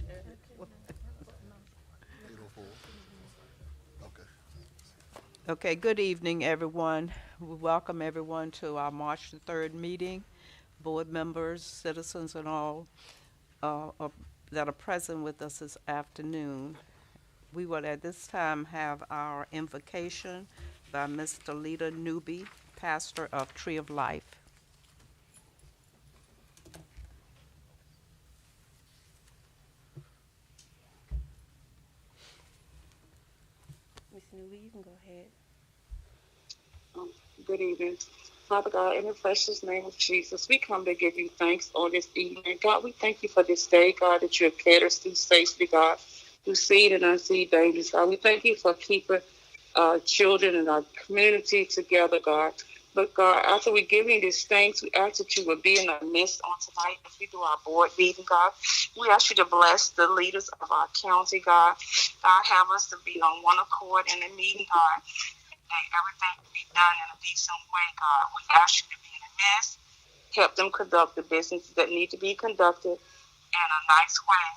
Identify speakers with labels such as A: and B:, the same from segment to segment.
A: 8:04. Okay.
B: Okay, good evening, everyone. We welcome everyone to our March the 3rd meeting. Board members, citizens, and all that are present with us this afternoon. We will at this time have our invocation by Mr. Lita Newby, pastor of Tree of Life. Ms. Newby, you can go ahead.
C: Good evening. Father God, in the precious name of Jesus, we come to give you thanks on this evening. God, we thank you for this day, God, that you have carried us through safely, God, through seen and unseen dangers. God, we thank you for keeping our children and our community together, God. But God, after we give you these thanks, we ask that you would be in our midst on tonight as we do our board meeting, God. We ask you to bless the leaders of our county, God. God, have us to be on one accord in the meeting, God. Everything will be done in a decent way, God. We ask you to be in the midst, help them conduct the businesses that need to be conducted in a nice way,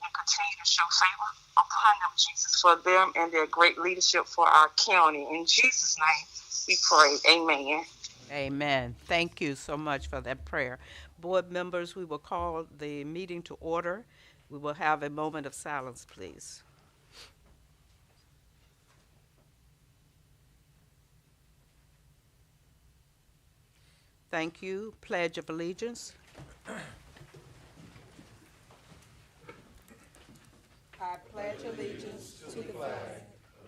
C: and continue to show favor upon them, Jesus, for them and their great leadership for our county. In Jesus' name, we pray. Amen.
B: Amen. Thank you so much for that prayer. Board members, we will call the meeting to order. We will have a moment of silence, please. Thank you. Pledge of Allegiance. I pledge allegiance to the flag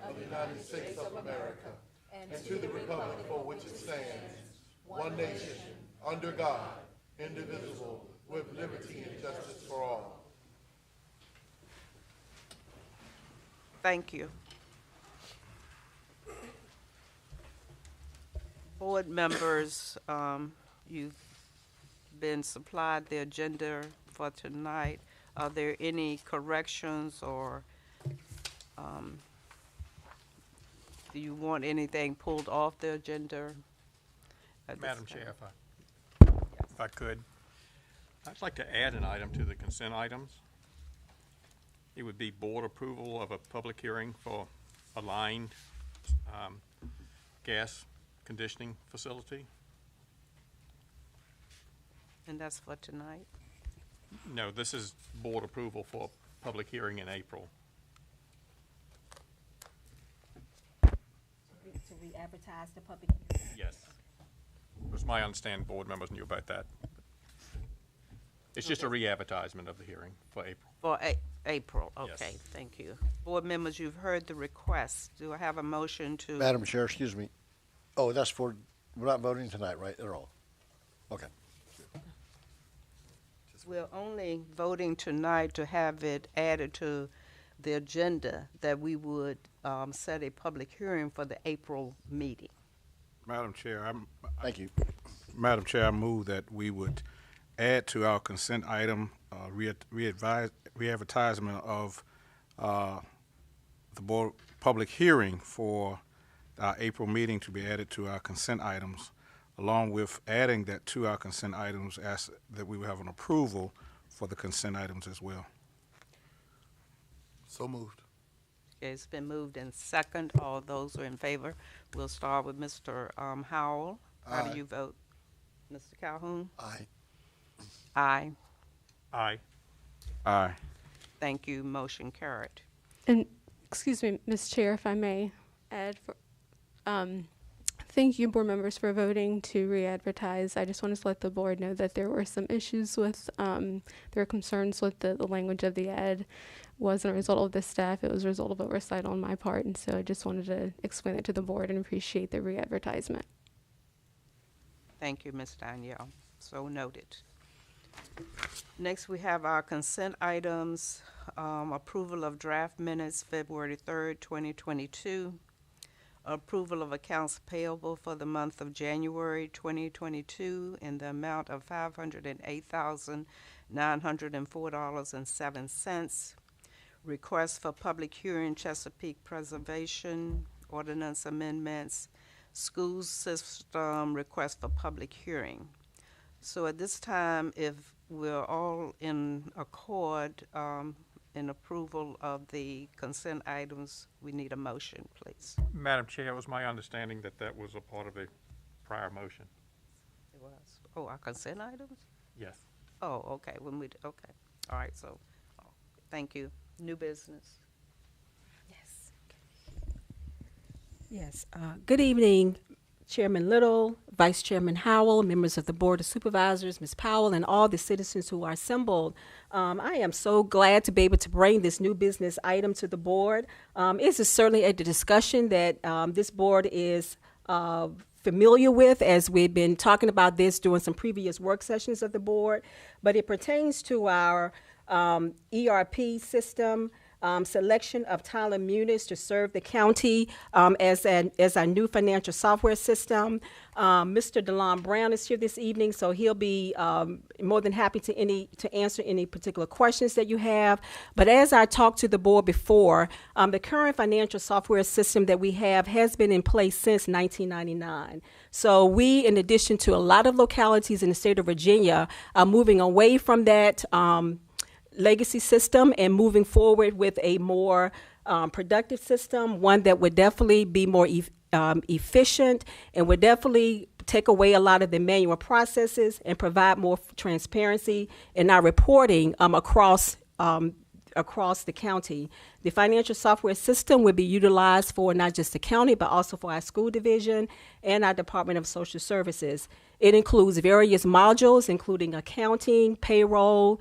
A: Of the United States of America and to the republic for which it stands, one nation, under God, indivisible, with liberty and justice for all.
B: Thank you. Board members, you've been supplied the agenda for tonight. Are there any corrections or do you want anything pulled off the agenda?
D: Madam Chair, if I could, I'd like to add an item to the consent items. It would be board approval of a public hearing for a lined gas conditioning facility.
B: And that's for tonight?
D: No, this is board approval for a public hearing in April.
E: To re-advertise the public hearing.
D: Yes. It was my understanding board members knew about that. It's just a re-advertisement of the hearing for April.
B: For April, okay,
D: Yes.
B: thank you. Board members, you've heard the request. Do I have a motion to?
F: Madam Chair, excuse me. Oh, that's for, we're not voting tonight, right, at all? Okay.
B: We're only voting tonight to have it added to the agenda that we would set a public hearing for the April meeting.
G: Madam Chair,
F: Thank you.
G: Madam Chair, I move that we would add to our consent item re-advertisement of the board public hearing for our April meeting to be added to our consent items, along with adding that to our consent items, as that we would have an approval for the consent items as well.
A: So moved.
B: Okay, it's been moved in second. All those are in favor. We'll start with Mr. Howell. How
A: Aye.
B: do you vote? Mr. Calhoun?
F: Aye.
B: Aye.
D: Aye.
G: Aye.
B: Thank you. Motion carried.
H: And excuse me, Ms. Chair, if I may add, thank you, board members, for voting to re-advertise. I just wanted to let the board know that there were some issues with, there were concerns with the language of the ad. Wasn't a result of the staff, it was a result of oversight on my part, and so I just wanted to explain it to the board and appreciate the re-advertisement.
B: Thank you, Ms. Danielle. So noted. Next, we have our consent items. Approval of draft minutes, February 3rd, 2022. Approval of accounts payable for the month of January 2022 in the amount of $508,904.07. Request for public hearing, Chesapeake Preservation Ordinance Amendments, School System Request for Public Hearing. So at this time, if we're all in accord, in approval of the consent items, we need a motion, please.
D: Madam Chair, it was my understanding that that was a part of a prior motion.
B: It was. Oh, our consent items?
D: Yes.
B: Oh, okay, okay. All right, so, thank you. New business.
E: Yes. Yes. Good evening, Chairman Little, Vice Chairman Howell, members of the Board of Supervisors, Ms. Powell, and all the citizens who are assembled. I am so glad to be able to bring this new business item to the board. This is certainly a discussion that this board is familiar with, as we've been talking about this during some previous work sessions of the board, but it pertains to our ERP system, selection of Tyler Munis to serve the county as our new financial software system. Mr. DeLon Brown is here this evening, so he'll be more than happy to answer any particular questions that you have. But as I talked to the board before, the current financial software system that we have has been in place since 1999. So we, in addition to a lot of localities in the state of Virginia, are moving away from that legacy system and moving forward with a more productive system, one that would definitely be more efficient and would definitely take away a lot of the manual processes and provide more transparency in our reporting across the county. The financial software system will be utilized for not just the county, but also for our school division and our Department of Social Services. It includes various modules, including accounting, payroll,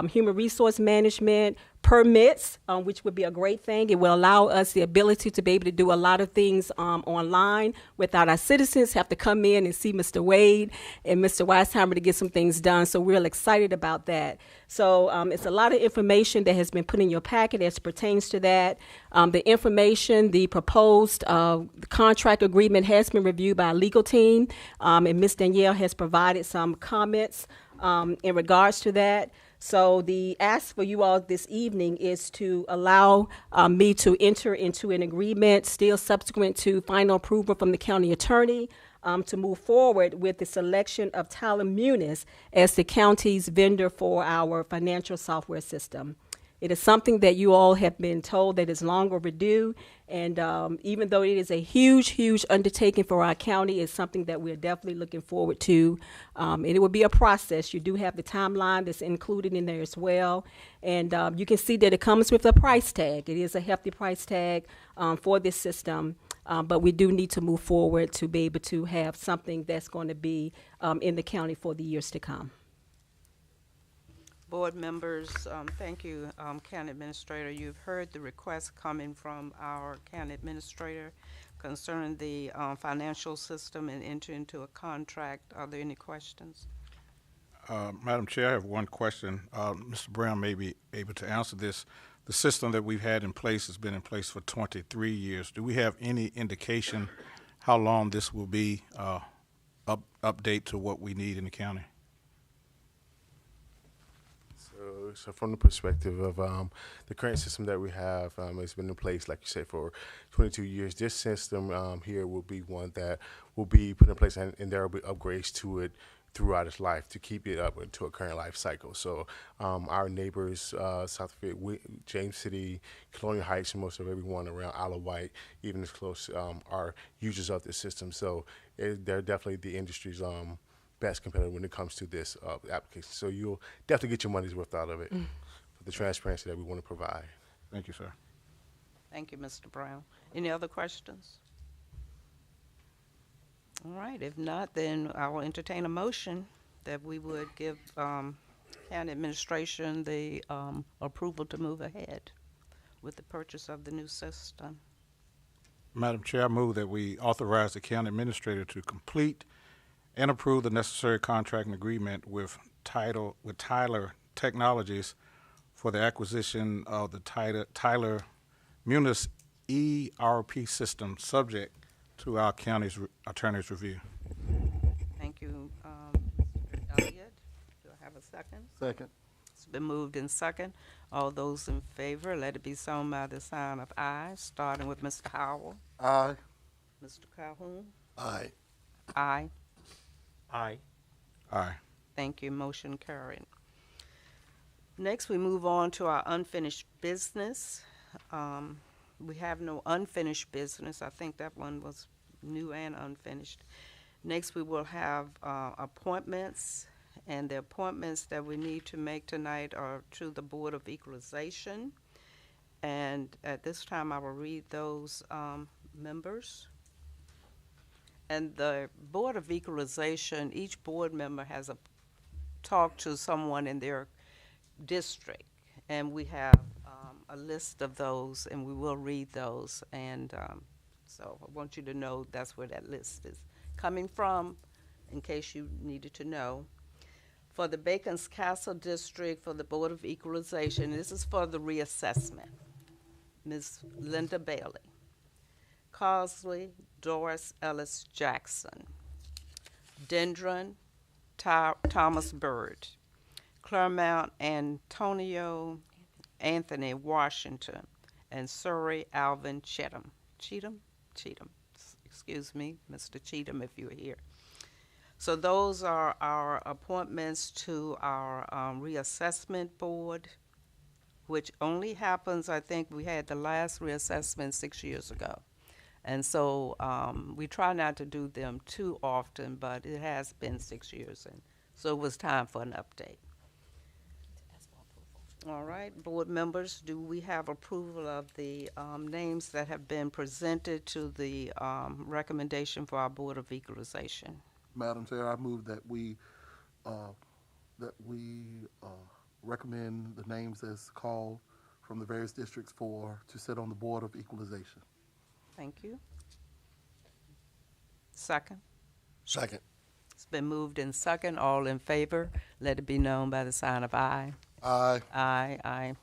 E: human resource management, permits, which would be a great thing. It will allow us the ability to be able to do a lot of things online without our citizens have to come in and see Mr. Wade and Mr. Weisheimer to get some things done. So we're real excited about that. So it's a lot of information that has been put in your packet as pertains to that. The information, the proposed contract agreement has been reviewed by our legal team, and Ms. Danielle has provided some comments in regards to that. So the ask for you all this evening is to allow me to enter into an agreement, still subsequent to final approval from the county attorney, to move forward with the selection of Tyler Munis as the county's vendor for our financial software system. It is something that you all have been told that is long overdue, and even though it is a huge, huge undertaking for our county, it's something that we're definitely looking forward to. And it will be a process. You do have the timeline that's included in there as well, and you can see that it comes with a price tag. It is a hefty price tag for this system, but we do need to move forward to be able to have something that's going to be in the county for the years to come.
B: Board members, thank you, County Administrator. You've heard the request coming from our County Administrator concerning the financial system and enter into a contract. Are there any questions?
G: Madam Chair, I have one question. Mr. Brown may be able to answer this. The system that we've had in place has been in place for 23 years. Do we have any indication how long this will be update to what we need in the county?
I: So from the perspective of the current system that we have, it's been in place, like you said, for 22 years. This system here will be one that will be put in place, and there will be upgrades to it throughout its life to keep it up into a current life cycle. So our neighbors, south of it, James City, Colonial Heights, and most of everyone around Isle of Wight, even as close, are users of this system. So they're definitely the industry's best competitor when it comes to this application. So you'll definitely get your money's worth out of it for the transparency that we want to provide.
G: Thank you, sir.
B: Thank you, Mr. Brown. Any other questions? All right, if not, then I will entertain a motion that we would give County Administration the approval to move ahead with the purchase of the new system.
G: Madam Chair, I move that we authorize the County Administrator to complete and approve the necessary contract and agreement with Tyler Technologies for the acquisition of the Tyler Munis ERP system, subject to our county's attorney's review.
B: Thank you, Mr. Elliott. Do I have a second?
F: Second.
B: It's been moved in second. All those in favor, let it be shown by the sign of aye, starting with Mr. Howell.
F: Aye.
B: Mr. Calhoun?
F: Aye.
B: Aye.
D: Aye.
G: Aye.
B: Thank you. Motion carried. Next, we move on to our unfinished business. We have no unfinished business. I think that one was new and unfinished. Next, we will have appointments, and the appointments that we need to make tonight are to the Board of Equalization. And at this time, I will read those members. And the Board of Equalization, each board member has talked to someone in their district, and we have a list of those, and we will read those. And so I want you to know that's where that list is coming from, in case you needed to know. For the Bacon's Castle District, for the Board of Equalization, this is for the reassessment. Ms. Linda Bailey. Causeway, Doris Ellis Jackson. Dendron, Thomas Bird. Claremont, Antonio Anthony Washington. And Surry, Alvin Cheatham. Cheatham? Excuse me, Mr. Cheatham, if you're here. So those are our appointments to our reassessment board, which only happens, I think we had the last reassessment 6 years ago. And so we try not to do them too often, but it has been 6 years, and so it was time for an update. All right, board members, do we have approval of the names that have been presented to the recommendation for our Board of Equalization?
A: Madam Chair, I move that we recommend the names as called from the various districts to sit on the Board of Equalization.
B: Thank you. Second?
F: Second.
B: It's been moved in second. All in favor, let it be known by the sign of aye.
A: Aye.
B: Aye.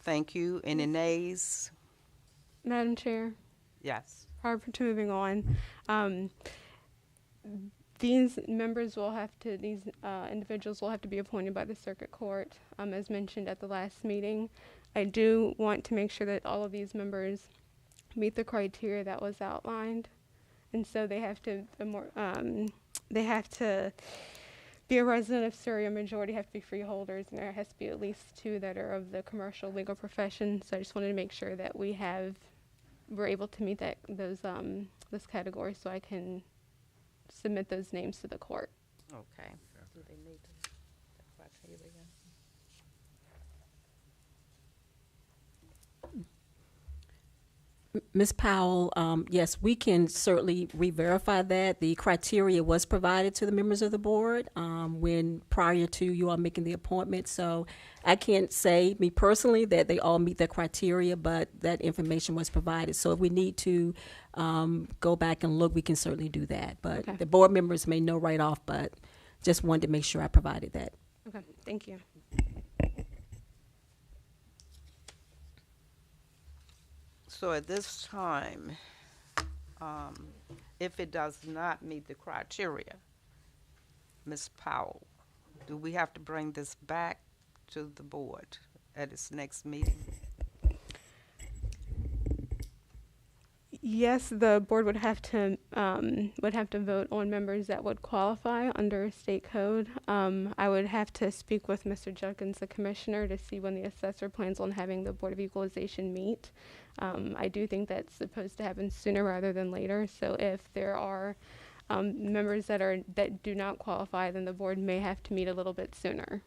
B: Thank you. Any nays?
H: Madam Chair,
B: Yes.
H: prior to moving on, these individuals will have to be appointed by the circuit court, as mentioned at the last meeting. I do want to make sure that all of these members meet the criteria that was outlined, and so they have to be a resident of Surry. A majority have to be freeholders, and there has to be at least 2 that are of the commercial legal profession. So I just wanted to make sure that we're able to meet those category, so I can submit those names to the court.
B: Okay. Do they need the criteria?
E: Ms. Powell, yes, we can certainly re-verify that. The criteria was provided to the members of the board prior to you all making the appointment. So I can't say, me personally, that they all meet the criteria, but that information was provided. So if we need to go back and look, we can certainly do that. But
H: Okay.
E: The board members may know right off, but just wanted to make sure I provided that.
H: Okay, thank you.
B: So at this time, if it does not meet the criteria, Ms. Powell, do we have to bring this back to the board at its next meeting?
H: Yes, the board would have to vote on members that would qualify under state code. I would have to speak with Mr. Judkins, the commissioner, to see when the assessor plans on having the Board of Equalization meet. I do think that's supposed to happen sooner rather than later. So if there are members that do not qualify, then the board may have to meet a little bit sooner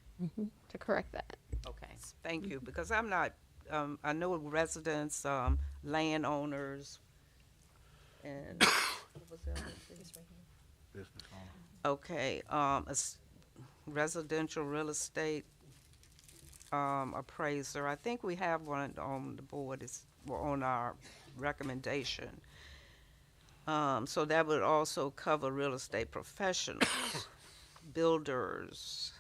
H: to correct that.
B: Okay, thank you, because I'm not, I know residents, landowners, and what was the other thing? Okay, residential real estate appraiser. I think we have one on the board, on our recommendation. So that would also cover real estate professionals, builders,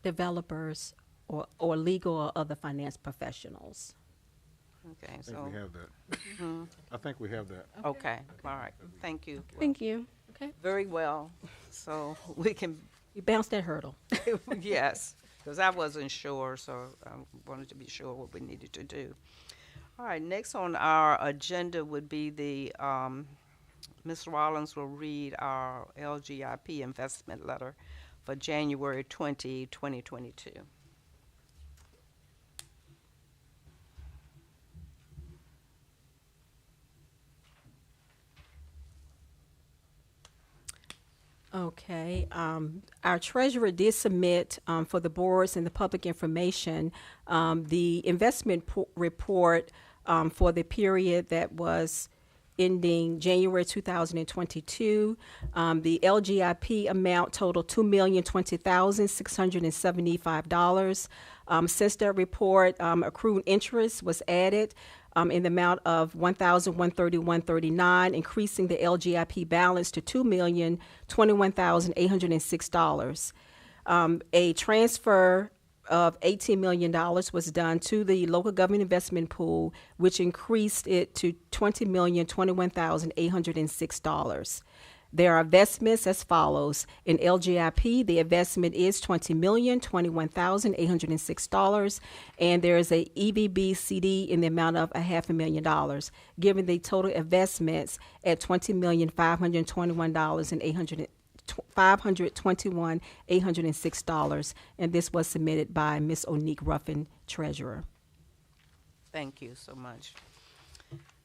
E: Developers or legal or other finance professionals.
B: okay,
G: I think
B: so,
G: we have that. I think we have that.
B: okay, all right, thank you.
H: Thank you.
B: Very well, so we can,
E: You bounced that hurdle.
B: yes, because I wasn't sure, so I wanted to be sure what we needed to do. All right, next on our agenda would be the, Ms. Rollins will read our LGIP investment letter for January 20, 2022.
E: Okay, our treasurer did submit for the boards and the public information the investment report for the period that was ending January 2022. The LGIP amount totaled $2,020,675. Since that report, accrued interest was added in the amount of $1,131.39, increasing the LGIP balance to $2,021,806. A transfer of $18 million was done to the local government investment pool, which increased it to $20,021,806. There are investments as follows. In LGIP, the investment is $20,021,806, and there is a EVB CD in the amount of $500,000, giving the total investments at $20,521,806, and this was submitted by Ms. Onique Ruffin, Treasurer.
B: Thank you so much.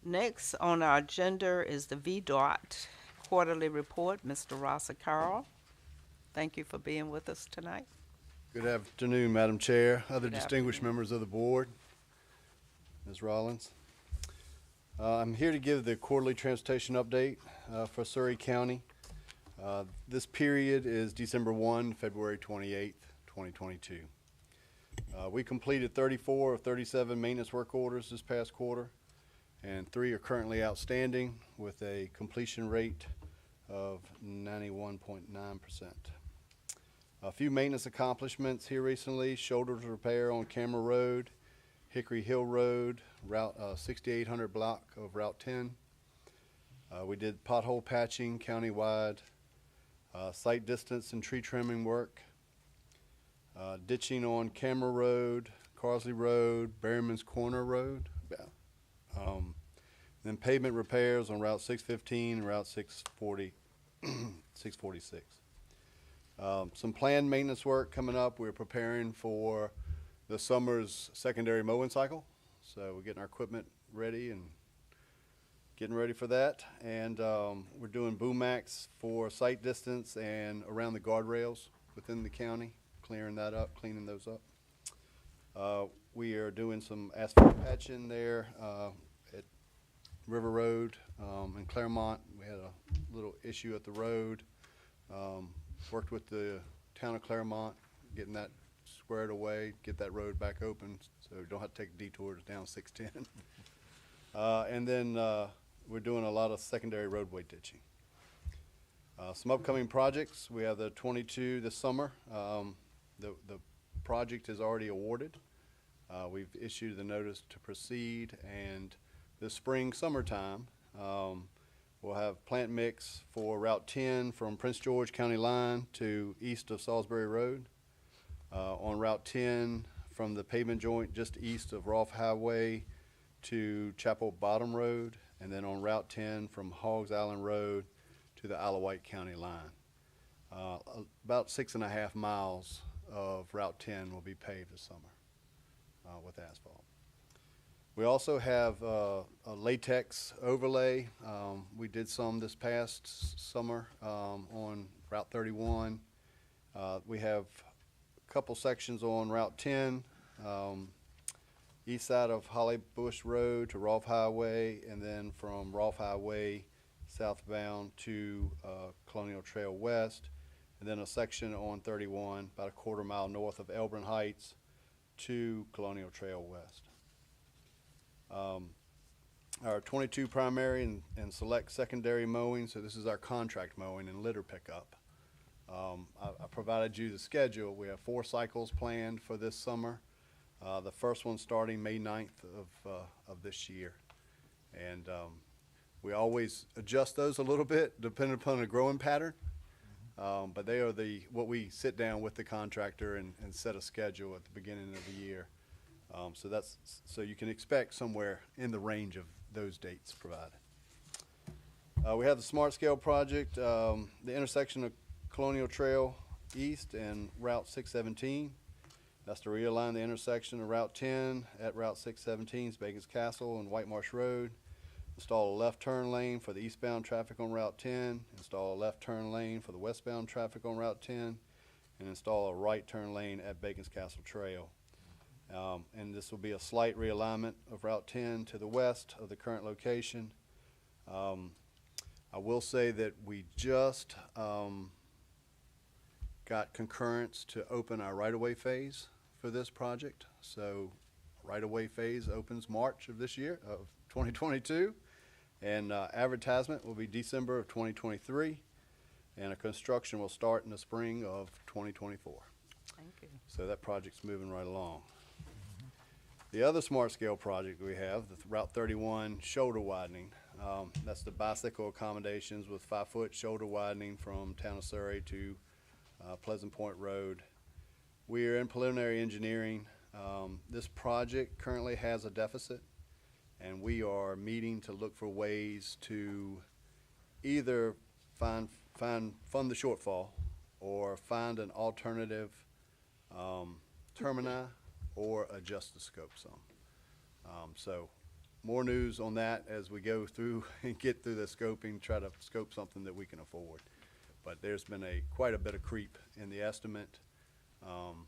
B: Next on our agenda is the VDOT Quarterly Report. Mr. Rosser Carroll, thank you for being with us tonight.
J: Good afternoon, Madam Chair, other
B: Good
J: distinguished
B: afternoon.
J: members of the board, Ms. Rollins. I'm here to give the quarterly transportation update for Surry County. This period is December 1, February 28th, 2022. We completed 34 of 37 maintenance work orders this past quarter, and 3 are currently outstanding with a completion rate of 91.9%. A few maintenance accomplishments here recently: shoulders repair on Camera Road, Hickory Hill Road, Route 6800 block of Route 10. We did pothole patching countywide, site distance and tree trimming work, ditching on Camera Road, Carsley Road, Berryman's Corner Road. Then pavement repairs on Route 615 and Route 646. Some planned maintenance work coming up. We're preparing for the summer's secondary mowing cycle. So we're getting our equipment ready and getting ready for that. And we're doing boom max for site distance and around the guardrails within the county, clearing that up, cleaning those up. We are doing some asphalt patching there at River Road in Claremont. We had a little issue at the road. Worked with the town of Claremont, getting that squared away, get that road back open so we don't have to take a detour down 610. And then we're doing a lot of secondary roadway ditching. Some upcoming projects. We have the 22 this summer. The project is already awarded. We've issued the notice to proceed, and this spring, summertime, we'll have plant mix for Route 10 from Prince George County line to east of Salisbury Road. On Route 10 from the pavement joint just east of Rolfe Highway to Chapel Bottom Road, and then on Route 10 from Hoggs Island Road to the Isle of Wight County line. About 6.5 miles of Route 10 will be paved this summer with asphalt. We also have a latex overlay. We did some this past summer on Route 31. We have a couple sections on Route 10, east side of Holly Bush Road to Rolfe Highway, and then from Rolfe Highway southbound to Colonial Trail West, and then a section on 31 about a quarter mile north of Elburn Heights to Colonial Trail West. Our 22 primary and select secondary mowing, so this is our contract mowing and litter pickup. I provided you the schedule. We have 4 cycles planned for this summer. The first one starting May 9th of this year. And we always adjust those a little bit depending upon the growing pattern. But they are what we sit down with the contractor and set a schedule at the beginning of the year. So you can expect somewhere in the range of those dates provided. We have the Smart Scale project, the intersection of Colonial Trail East and Route 617. That's to realign the intersection of Route 10 at Route 617's Bacon's Castle and White Marsh Road. Install a left turn lane for the eastbound traffic on Route 10. Install a left turn lane for the westbound traffic on Route 10. And install a right turn lane at Bacon's Castle Trail. And this will be a slight realignment of Route 10 to the west of the current location. I will say that we just got concurrence to open our right-of-way phase for this project. So right-of-way phase opens March of this year, of 2022. And advertisement will be December of 2023. And a construction will start in the spring of 2024.
B: Thank you.
J: So that project's moving right along. The other smart scale project we have, the Route 31 shoulder widening. That's the bicycle accommodations with 5-foot shoulder widening from town of Surry to Pleasant Point Road. We are in preliminary engineering. This project currently has a deficit, and we are meeting to look for ways to either fund the shortfall or find an alternative termini or adjust the scope some. So more news on that as we go through and get through the scoping, try to scope something that we can afford. But there's been quite a bit of creep in the estimate. And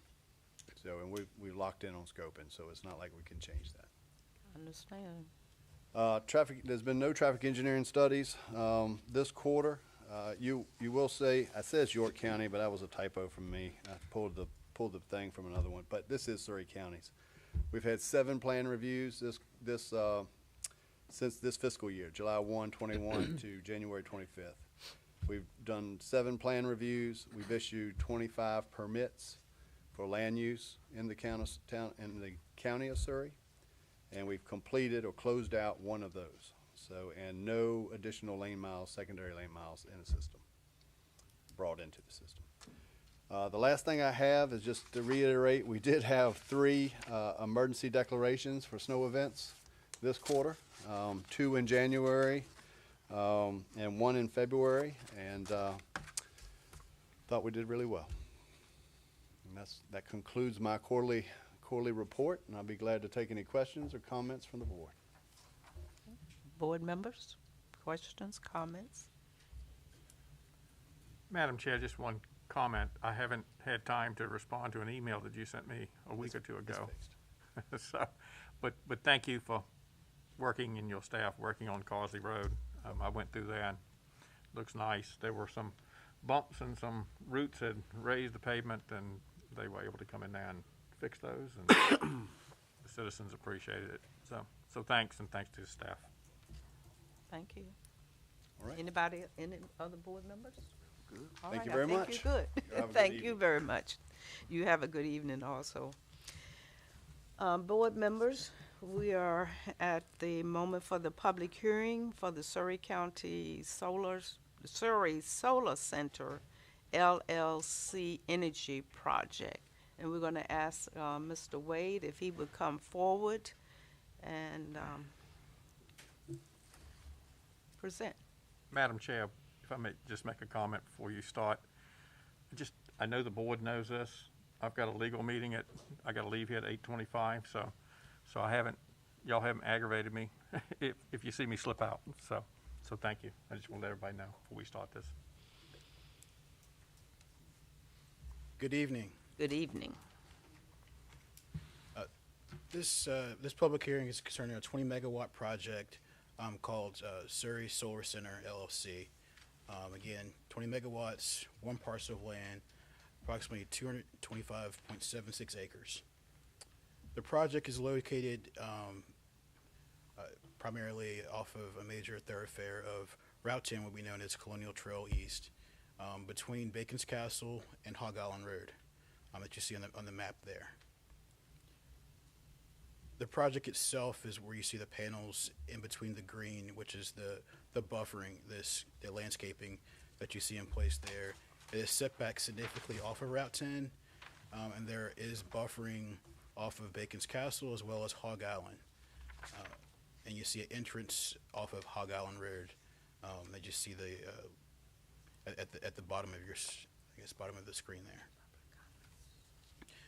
J: we've locked in on scoping, so it's not like we can change that.
B: I understand.
J: There's been no traffic engineering studies this quarter. You will say, I said it's York County, but that was a typo from me. I pulled the thing from another one, but this is Surry counties. We've had 7 plan reviews since this fiscal year, July 1, 21 to January 25th. We've done 7 plan reviews. We've issued 25 permits for land use in the county of Surry, and we've completed or closed out 1 of those. So, and no additional lane miles, secondary lane miles in the system, brought into the system. The last thing I have is just to reiterate, we did have 3 emergency declarations for snow events this quarter, 2 in January and 1 in February, and thought we did really well. And that concludes my quarterly report, and I'll be glad to take any questions or comments from the board.
B: Board members, questions, comments?
D: Madam Chair, just one comment. I haven't had time to respond to an email that you sent me a week or 2 ago. So, but thank you for working and your staff working on Carsley Road. I went through there and looks nice. There were some bumps and some roots had raised the pavement, and they were able to come in there and fix those, and the citizens appreciated it. So thanks, and thanks to the staff.
B: Thank you.
J: All right.
B: Any other board members? Good.
J: Thank you very much.
B: I think you're good. Thank you very much. You have a good evening also. Board members, we are at the moment for the public hearing for the Surry Solar Center LLC Energy Project. And we're going to ask Mr. Wade if he would come forward and present.
D: Madam Chair, if I may just make a comment before you start. I know the board knows this. I've got a legal meeting I got to leave here at 8:25, so y'all haven't aggravated me if you see me slip out. So thank you. I just want to let everybody know before we start this.
K: Good evening.
B: Good evening.
K: This public hearing is concerning a 20 megawatt project called Surry Solar Center LLC. Again, 20 megawatts, 1 parcel of land, approximately 225.76 acres. The project is located primarily off of a major thoroughfare of Route 10, what we know as Colonial Trail East, between Bacon's Castle and Hog Island Road, that you see on the map there. The project itself is where you see the panels in between the green, which is the buffering, the landscaping that you see in place there. It is set back significantly off of Route 10, and there is buffering off of Bacon's Castle as well as Hog Island. And you see an entrance off of Hog Island Road that you see at the bottom of your guess, bottom of the screen there.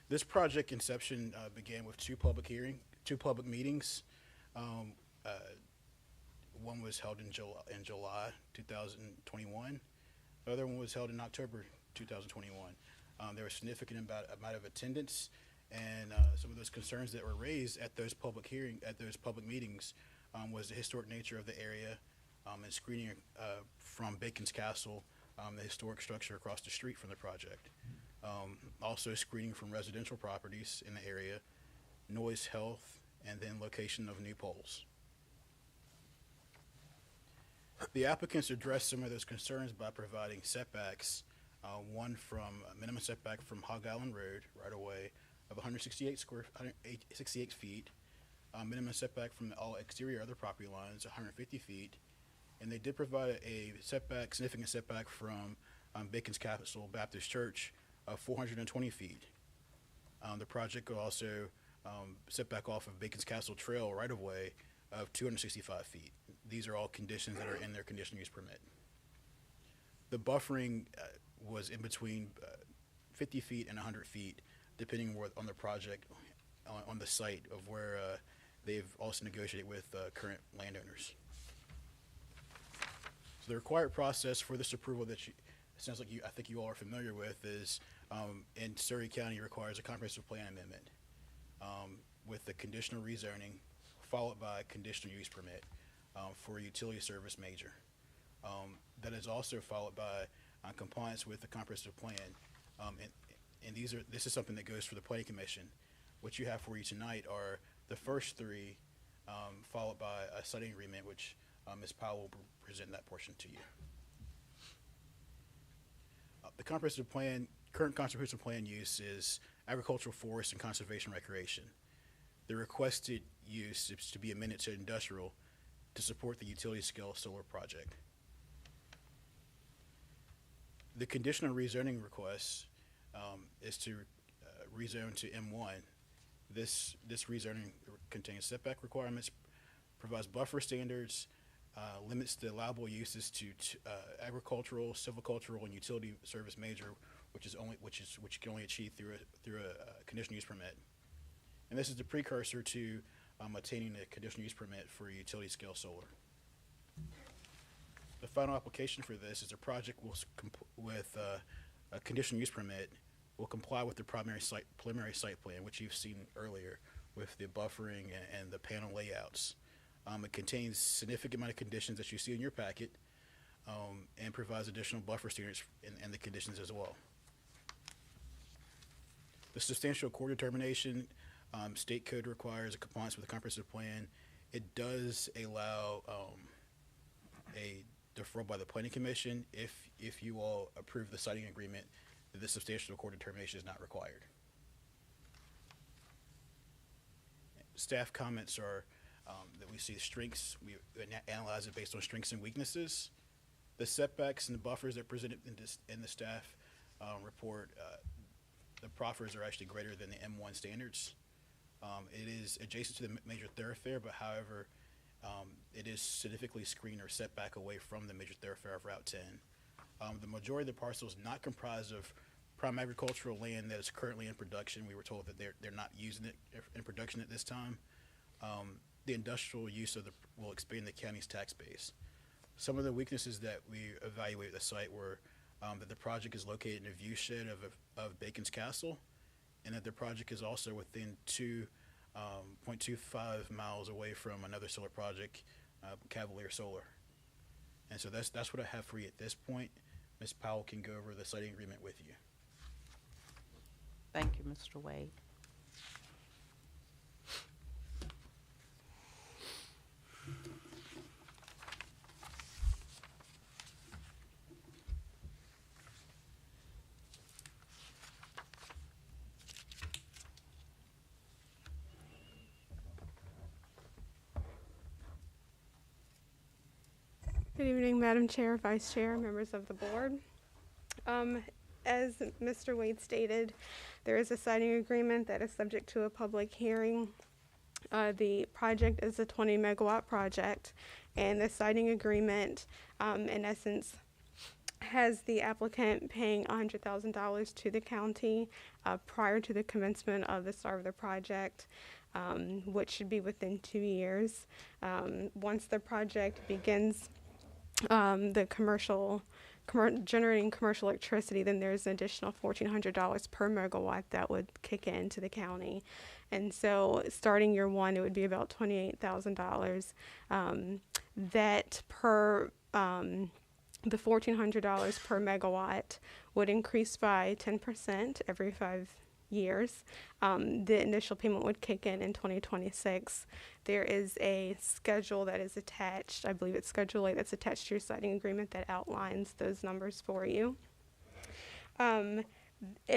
K: This project inception began with two public meetings. One was held in July 2021. The other one was held in October 2021. There was a significant amount of attendance, and some of those concerns that were raised at those public meetings was the historic nature of the area and screening from Bacon's Castle, the historic structure across the street from the project. Also screening from residential properties in the area, noise, health, and then location of new poles. The applicants addressed some of those concerns by providing setbacks, one from a minimum setback from Hog Island Road right away of 168 feet, minimum setback from all exterior other property lines, 150 feet, and they did provide a significant setback from Bacon's Castle Baptist Church of 420 feet. The project will also set back off of Bacon's Castle Trail right of way of 265 feet. These are all conditions that are in their conditional use permit. The buffering was in between 50 feet and 100 feet, depending on the project, on the site of where they've also negotiated with current landowners. So the required process for this approval that I think you all are familiar with is in Surry County requires a comprehensive plan amendment with the conditional rezoning followed by a conditional use permit for a utility service major. That is also followed by compliance with the comprehensive plan. And this is something that goes for the Planning Commission. What you have for you tonight are the first three, followed by a siting agreement, which Ms. Powell will present that portion to you. The comprehensive plan, current comprehensive plan use is agricultural, forest, and conservation recreation. The requested use is to be amended to industrial to support the utility scale solar project. The conditional rezoning request is to rezone to M1. This rezoning contains setback requirements, provides buffer standards, limits the allowable uses to agricultural, silvicultural, and utility service major, which you can only achieve through a conditional use permit. And this is the precursor to attaining a conditional use permit for utility scale solar. The final application for this is a project with a conditional use permit will comply with the preliminary site plan, which you've seen earlier with the buffering and the panel layouts. It contains significant amount of conditions that you see in your packet and provides additional buffer standards and the conditions as well. The substantial core determination, state code requires a compliance with the comprehensive plan. It does allow a deferral by the Planning Commission if you all approve the siting agreement. The substantial core determination is not required. Staff comments are that we see strengths. We analyze it based on strengths and weaknesses. The setbacks and the buffers that are presented in the staff report, the proffers are actually greater than the M1 standards. It is adjacent to the major thoroughfare, but however, it is significantly screened or set back away from the major thoroughfare of Route 10. The majority of the parcel is not comprised of prime agricultural land that is currently in production. We were told that they're not using it in production at this time. The industrial use will expand the county's tax base. Some of the weaknesses that we evaluated at the site were that the project is located in a view shed of Bacon's Castle, and that the project is also within 2.25 miles away from another solar project, Cavalier Solar. And so that's what I have for you at this point. Ms. Powell can go over the siting agreement with you.
B: Thank you, Mr. Wade.
H: Good evening, Madam Chair, Vice Chair, members of the board. As Mr. Wade stated, there is a siting agreement that is subject to a public hearing. The project is a 20 megawatt project, and the siting agreement, in essence, has the applicant paying $100,000 to the county prior to the commencement of the start of the project, which should be within 2 years. Once the project begins generating commercial electricity, then there's an additional $1,400 per megawatt that would kick into the county. And so starting year one, it would be about $28,000. That per the $1,400 per megawatt would increase by 10% every 5 years. The initial payment would kick in 2026. There is a schedule that is attached, I believe it's Schedule 8, that's attached to your siting agreement that outlines those numbers for you. It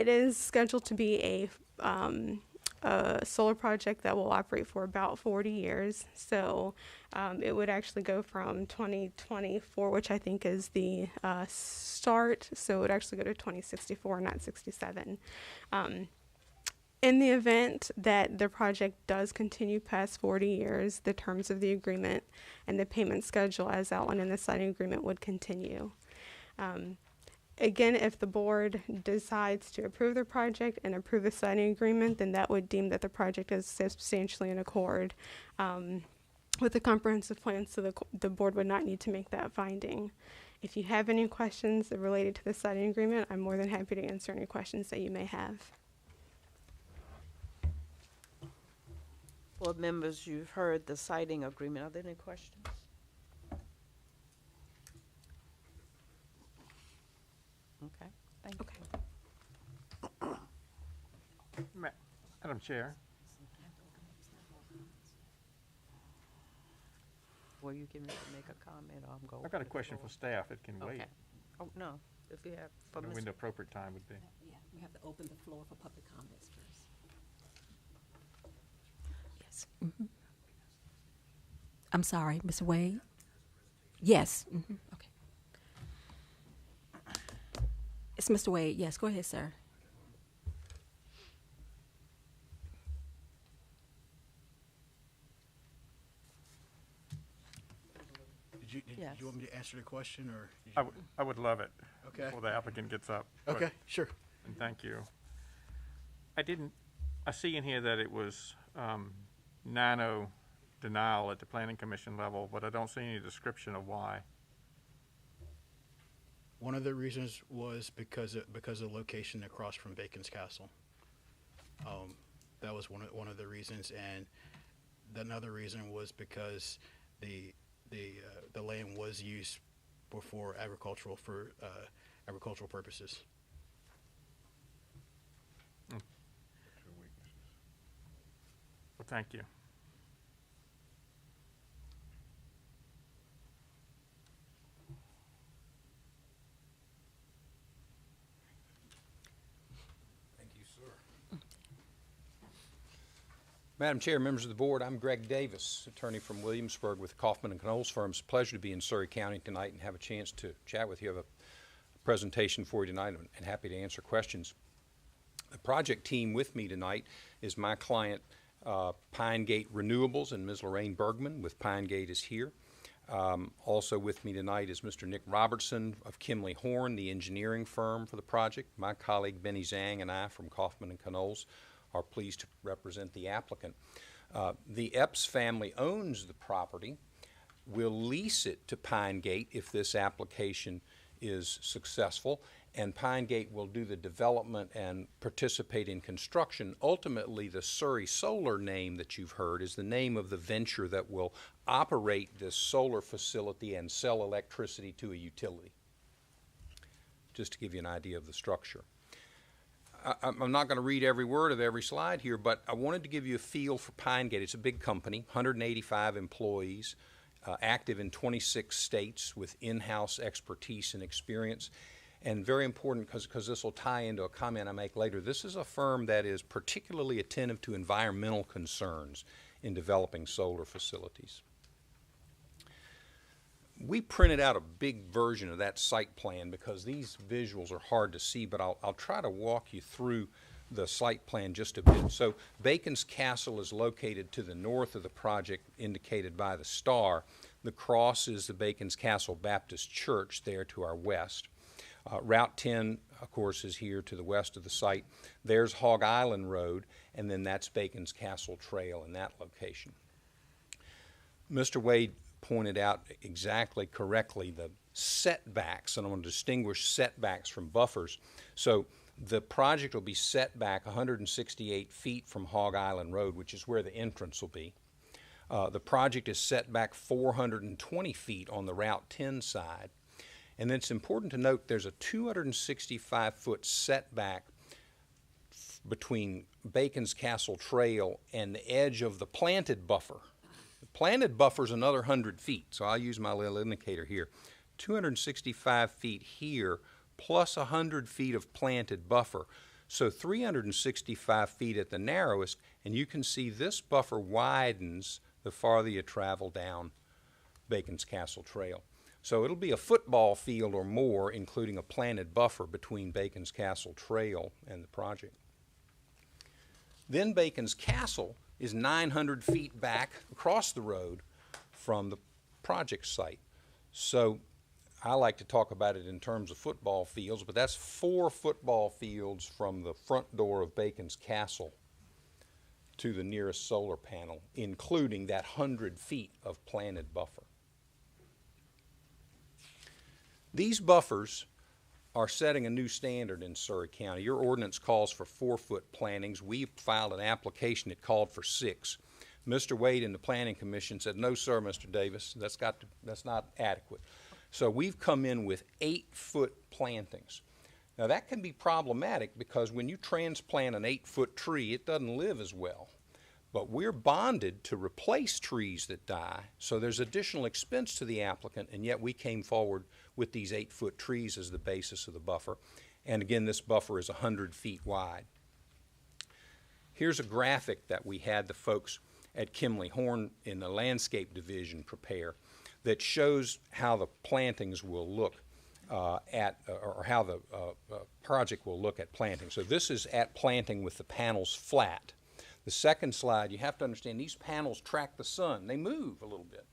H: is scheduled to be a solar project that will operate for about 40 years. So it would actually go from 2024, which I think is the start. So it would actually go to 2064, not 67. In the event that the project does continue past 40 years, the terms of the agreement and the payment schedule as outlined in the siting agreement would continue. Again, if the board decides to approve the project and approve the siting agreement, then that would deem that the project is substantially in accord with the comprehensive plan, so the board would not need to make that finding. If you have any questions related to the siting agreement, I'm more than happy to answer any questions that you may have.
B: Board members, you've heard the siting agreement. Are there any questions? Okay, thank you.
D: Madam Chair,
B: Were you getting ready to make a comment, or I'm going?
D: I've got a question for staff. It can wait.
B: Okay. Oh, no, if you have, for
D: When the
B: Mr.
D: appropriate time would be.
E: Yeah, we have to open the floor for public comments first. Yes. I'm sorry, Mr. Wade? Yes. Okay. It's Mr. Wade. Yes, go ahead, sir.
K: Did
B: Yes.
K: you want me to answer the question, or? did you-
D: I would love it.
K: Okay.
D: Before the applicant gets up. but-
K: Okay, sure.
D: And thank you. I see in here that it was nano denial at the planning commission level, but I don't see any description of why.
K: One of the reasons was because of location across from Bacon's Castle. That was one of the reasons, and another reason was because the land was used for agricultural purposes.
D: Well, thank you.
L: Madam Chair, members of the board, I'm Greg Davis, attorney from Williamsburg with Kaufman & Knowles firm. It's a pleasure to be in Surry County tonight and have a chance to chat with you. I have a presentation for you tonight and happy to answer questions. The project team with me tonight is my client, Pine Gate Renewables, and Ms. Lorraine Bergman with Pine Gate is here. Also with me tonight is Mr. Nick Robertson of Kimley Horn, the engineering firm for the project. My colleague Benny Zhang and I from Kaufman & Knowles are pleased to represent the applicant. The Epps family owns the property, will lease it to Pine Gate if this application is successful, and Pine Gate will do the development and participate in construction. Ultimately, the Surry Solar name that you've heard is the name of the venture that will operate this solar facility and sell electricity to a utility, just to give you an idea of the structure. I'm not going to read every word of every slide here, but I wanted to give you a feel for Pine Gate. It's a big company, 185 employees, active in 26 states with in-house expertise and experience. And very important, because this will tie into a comment I make later, this is a firm that is particularly attentive to environmental concerns in developing solar facilities. We printed out a big version of that site plan because these visuals are hard to see, but I'll try to walk you through the site plan just a bit. So Bacon's Castle is located to the north of the project, indicated by the star. The cross is the Bacon's Castle Baptist Church there to our west. Route 10, of course, is here to the west of the site. There's Hog Island Road, and then that's Bacon's Castle Trail in that location. Mr. Wade pointed out exactly correctly the setbacks, and I'm going to distinguish setbacks from buffers. So the project will be set back 168 feet from Hog Island Road, which is where the entrance will be. The project is set back 420 feet on the Route 10 side. And then it's important to note there's a 265-foot setback between Bacon's Castle Trail and the edge of the planted buffer. The planted buffer is another 100 feet, so I'll use my little indicator here. 265 feet here plus 100 feet of planted buffer. So 365 feet at the narrowest, and you can see this buffer widens the farther you travel down Bacon's Castle Trail. So it'll be a football field or more, including a planted buffer between Bacon's Castle Trail and the project. Then Bacon's Castle is 900 feet back across the road from the project site. So I like to talk about it in terms of football fields, but that's 4 football fields from the front door of Bacon's Castle to the nearest solar panel, including that 100 feet of planted buffer. These buffers are setting a new standard in Surry County. Your ordinance calls for 4-foot plantings. We filed an application that called for 6. Mr. Wade and the Planning Commission said, no, sir, Mr. Davis, that's not adequate. So we've come in with 8-foot plantings. Now that can be problematic because when you transplant an 8-foot tree, it doesn't live as well. But we're bonded to replace trees that die, so there's additional expense to the applicant, and yet we came forward with these 8-foot trees as the basis of the buffer. And again, this buffer is 100 feet wide. Here's a graphic that we had the folks at Kimley Horn in the landscape division prepare that shows how the plantings will look or how the project will look at planting. So this is at planting with the panels flat. The second slide, you have to understand these panels track the sun. They move a little bit.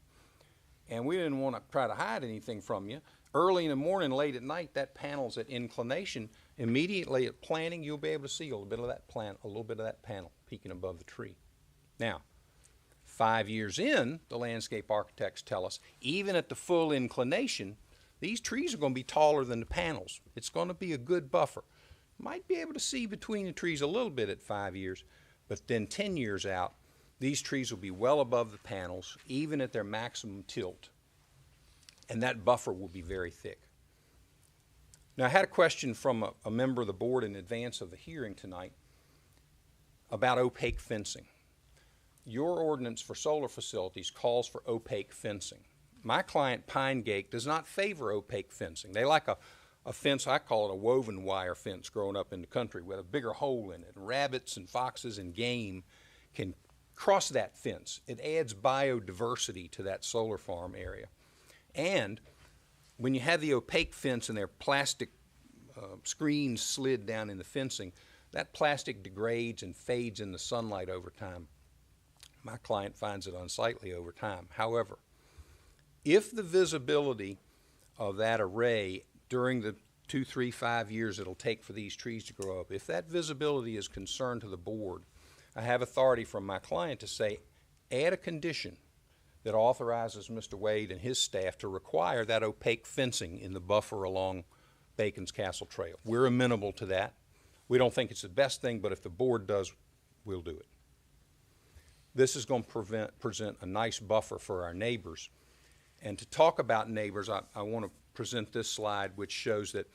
L: And we didn't want to try to hide anything from you. Early in the morning, late at night, that panel's at inclination. Immediately at planting, you'll be able to see a little bit of that panel peeking above the tree. Now, 5 years in, the landscape architects tell us, even at the full inclination, these trees are going to be taller than the panels. It's going to be a good buffer. Might be able to see between the trees a little bit at 5 years, but then 10 years out, these trees will be well above the panels, even at their maximum tilt. And that buffer will be very thick. Now, I had a question from a member of the board in advance of the hearing tonight about opaque fencing. Your ordinance for solar facilities calls for opaque fencing. My client, Pine Gate, does not favor opaque fencing. They like a fence, I call it a woven wire fence growing up in the country with a bigger hole in it. And rabbits and foxes and game can cross that fence. It adds biodiversity to that solar farm area. And when you have the opaque fence and their plastic screens slid down in the fencing, that plastic degrades and fades in the sunlight over time. My client finds it unsightly over time. However, if the visibility of that array during the 2, 3, 5 years it'll take for these trees to grow up, if that visibility is concerned to the board, I have authority from my client to say, add a condition that authorizes Mr. Wade and his staff to require that opaque fencing in the buffer along Bacon's Castle Trail. We're amenable to that. We don't think it's the best thing, but if the board does, we'll do it. This is going to present a nice buffer for our neighbors. And to talk about neighbors, I want to present this slide, which shows that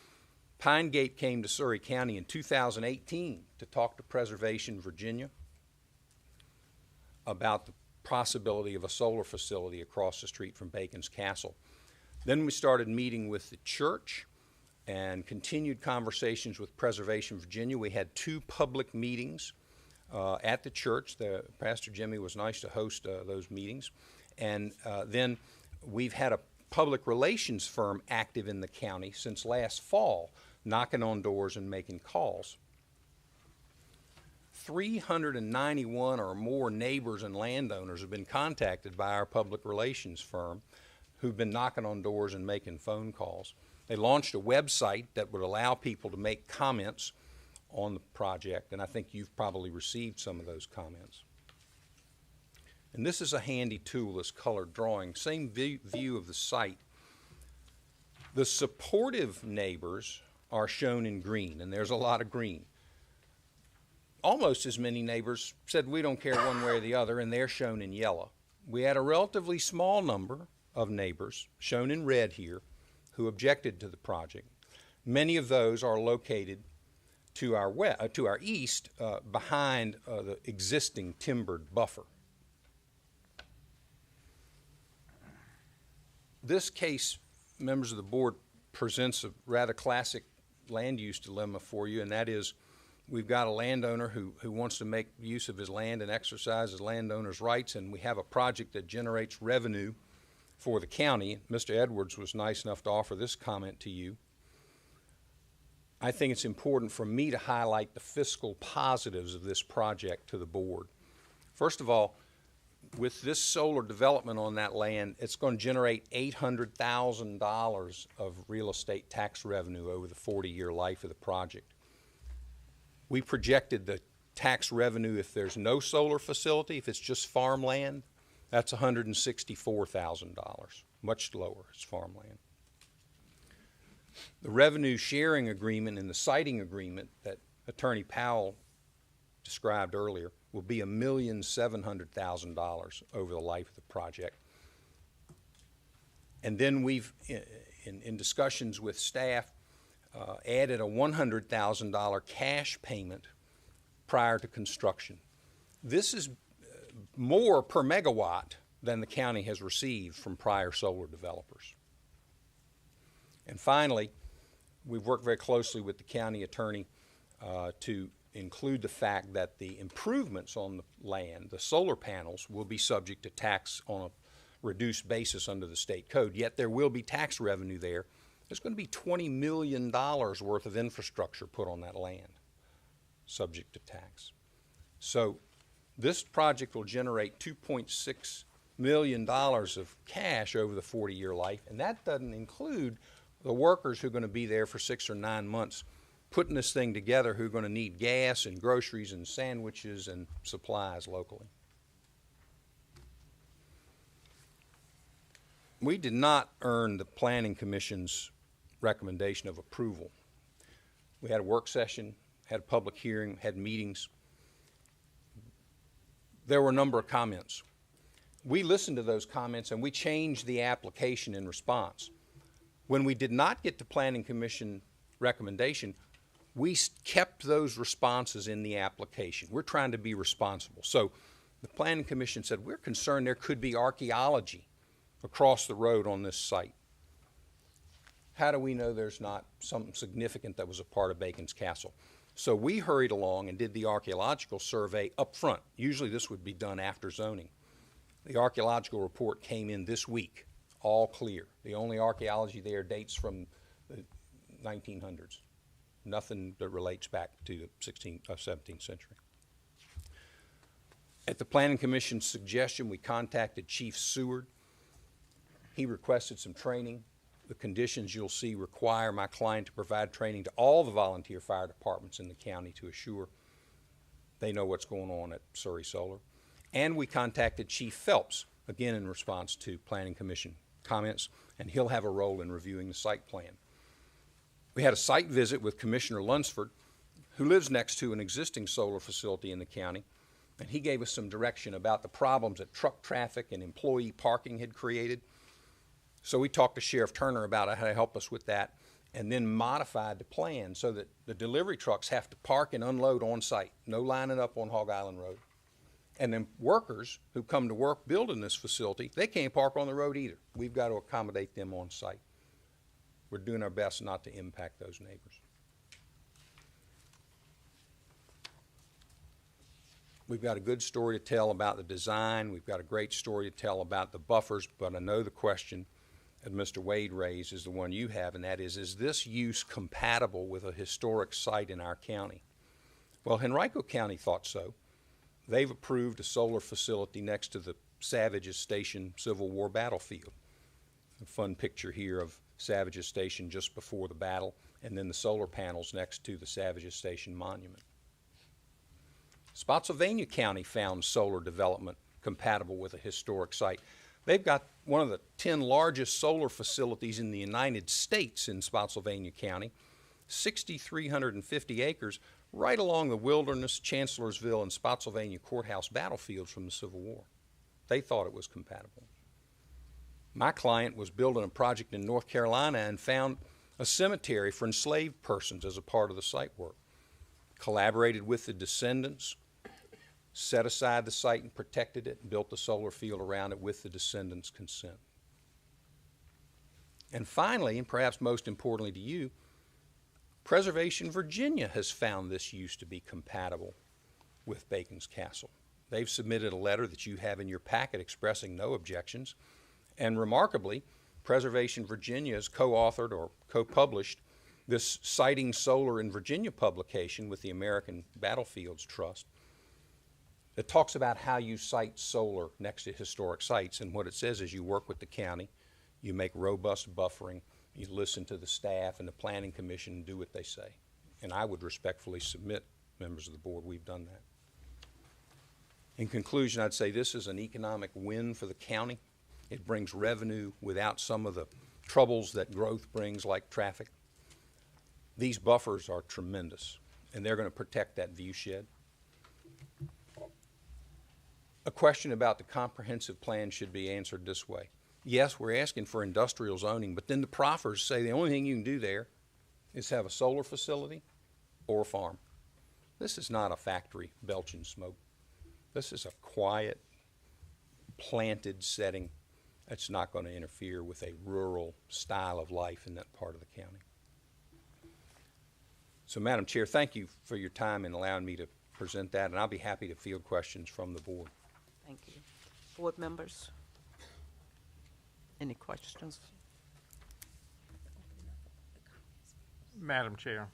L: Pine Gate came to Surry County in 2018 to talk to Preservation Virginia about the possibility of a solar facility across the street from Bacon's Castle. Then we started meeting with the church and continued conversations with Preservation Virginia. We had 2 public meetings at the church. Pastor Jimmy was nice to host those meetings. And then we've had a public relations firm active in the county since last fall, knocking on doors and making calls. 391 or more neighbors and landowners have been contacted by our public relations firm who've been knocking on doors and making phone calls. They launched a website that would allow people to make comments on the project, and I think you've probably received some of those comments. And this is a handy tool, this colored drawing. Same view of the site. The supportive neighbors are shown in green, and there's a lot of green. Almost as many neighbors said we don't care one way or the other, and they're shown in yellow. We had a relatively small number of neighbors, shown in red here, who objected to the project. Many of those are located to our east, behind the existing timbered buffer. This case, members of the board, presents a rather classic land use dilemma for you, and that is we've got a landowner who wants to make use of his land and exercise his landowner's rights, and we have a project that generates revenue for the county. Mr. Edwards was nice enough to offer this comment to you. I think it's important for me to highlight the fiscal positives of this project to the board. First of all, with this solar development on that land, it's going to generate $800,000 of real estate tax revenue over the 40-year life of the project. We projected the tax revenue, if there's no solar facility, if it's just farmland, that's $164,000, much lower as farmland. The revenue sharing agreement and the siting agreement that Attorney Powell described earlier will be $1,700,000 over the life of the project. And then we've, in discussions with staff, added a $100,000 cash payment prior to construction. This is more per megawatt than the county has received from prior solar developers. And finally, we've worked very closely with the county attorney to include the fact that the improvements on the land, the solar panels, will be subject to tax on a reduced basis under the state code, yet there will be tax revenue there. There's going to be $20 million worth of infrastructure put on that land, subject to tax. So this project will generate $2.6 million of cash over the 40-year life, and that doesn't include the workers who are going to be there for 6 or 9 months putting this thing together, who are going to need gas and groceries and sandwiches and supplies locally. We did not earn the Planning Commission's recommendation of approval. We had a work session, had a public hearing, had meetings. There were a number of comments. We listened to those comments and we changed the application in response. When we did not get the Planning Commission recommendation, we kept those responses in the application. We're trying to be responsible. So the Planning Commission said, we're concerned there could be archaeology across the road on this site. How do we know there's not something significant that was a part of Bacon's Castle? So we hurried along and did the archaeological survey up front. Usually this would be done after zoning. The archaeological report came in this week, all clear. The only archaeology there dates from the 1900s. Nothing that relates back to the 17th century. At the Planning Commission's suggestion, we contacted Chief Seward. He requested some training. The conditions you'll see require my client to provide training to all the volunteer fire departments in the county to assure they know what's going on at Surry Solar. And we contacted Chief Phelps, again in response to Planning Commission comments, and he'll have a role in reviewing the site plan. We had a site visit with Commissioner Lunsford, who lives next to an existing solar facility in the county, and he gave us some direction about the problems that truck traffic and employee parking had created. So we talked to Sheriff Turner about how to help us with that, and then modified the plan so that the delivery trucks have to park and unload on site, no lining up on Hog Island Road. And then workers who come to work building this facility, they can't park on the road either. We've got to accommodate them on site. We're doing our best not to impact those neighbors. We've got a good story to tell about the design. We've got a great story to tell about the buffers, but I know the question that Mr. Wade raised is the one you have, and that is this use compatible with a historic site in our county? Well, Henrico County thought so. They've approved a solar facility next to the Savages Station Civil War battlefield. A fun picture here of Savage's Station just before the battle, and then the solar panels next to the Savage's Station monument. Spotsylvania County found solar development compatible with a historic site. They've got one of the 10 largest solar facilities in the United States in Spotsylvania County, 6,350 acres, right along the Wilderness, Chancellorsville, and Spotsylvania Courthouse battlefields from the Civil War. They thought it was compatible. My client was building a project in North Carolina and found a cemetery for enslaved persons as a part of the site work. Collaborated with the descendants, set aside the site and protected it, and built the solar field around it with the descendants' consent. And finally, and perhaps most importantly to you, Preservation Virginia has found this use to be compatible with Bacon's Castle. They've submitted a letter that you have in your packet expressing no objections, and remarkably, Preservation Virginia has co-authored or co-published this Citing Solar in Virginia publication with the American Battlefields Trust. It talks about how you site solar next to historic sites, and what it says is you work with the county, you make robust buffering, you listen to the staff and the Planning Commission and do what they say. And I would respectfully submit, members of the board, we've done that. In conclusion, I'd say this is an economic win for the county. It brings revenue without some of the troubles that growth brings, like traffic. These buffers are tremendous, and they're going to protect that view shed. A question about the comprehensive plan should be answered this way. Yes, we're asking for industrial zoning, but then the proffers say the only thing you can do there is have a solar facility or a farm. This is not a factory belching smoke. This is a quiet, planted setting that's not going to interfere with a rural style of life in that part of the county. So, Madam Chair, thank you for your time in allowing me to present that, and I'll be happy to field questions from the board.
B: Thank you. Board members? Any questions?
D: Madam Chair,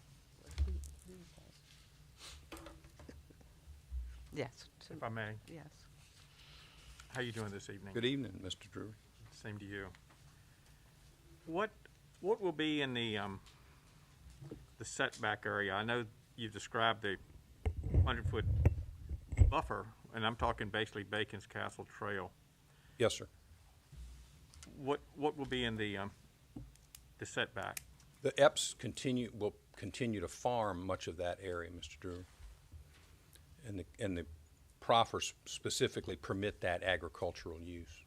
B: Yes.
D: if I may,
B: Yes.
D: how you doing this evening?
L: Good evening, Mr. Drury.
D: Same to you. What will be in the setback area? I know you described the 100-foot buffer, and I'm talking basically Bacon's Castle Trail.
L: Yes, sir.
D: What will be in the setback?
L: The EPS will continue to farm much of that area, Mr. Drury. And the proffers specifically permit that agricultural use.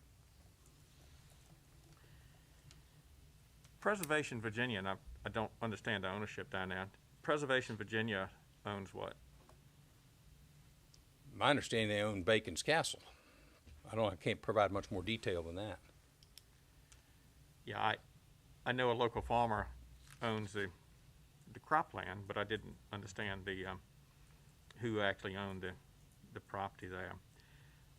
D: Preservation Virginia, and I don't understand the ownership down there. Preservation Virginia owns what?
L: My understanding, they own Bacon's Castle. I can't provide much more detail than that.
D: Yeah, I know a local farmer owns the cropland, but I didn't understand the who actually owned the property there.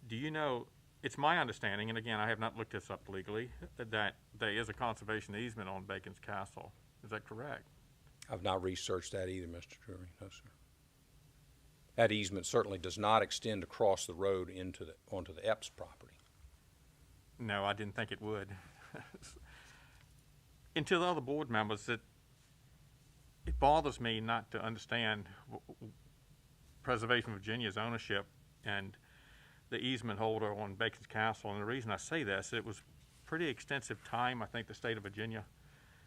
D: Do you know? It's my understanding, and again, I have not looked this up legally, that there is a conservation easement on Bacon's Castle. Is that correct?
L: I've not researched that either, Mr. Drury. No, sir. That easement certainly does not extend across the road onto the Epps property.
D: No, I didn't think it would. And to the other board members, it bothers me not to understand Preservation Virginia's ownership and the easement holder on Bacon's Castle. And the reason I say this, it was pretty extensive time. I think the state of Virginia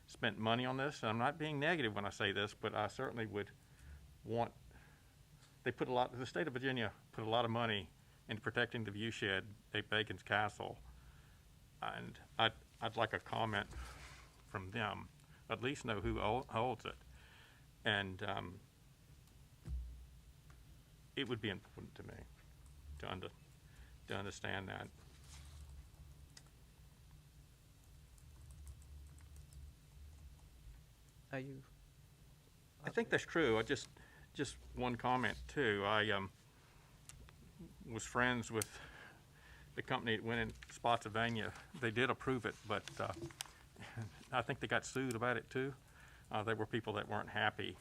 D: spent money on this. And I'm not being negative when I say this, but I certainly would want, the state of Virginia put a lot of money into protecting the view shed at Bacon's Castle. And I'd like a comment from them, at least know who holds it. And it would be important to me to understand that.
B: Are you?
D: I think that's true. I just one comment too. I was friends with the company that went in Spotsylvania. They did approve it, but I think they got sued about it too. There were people that weren't happy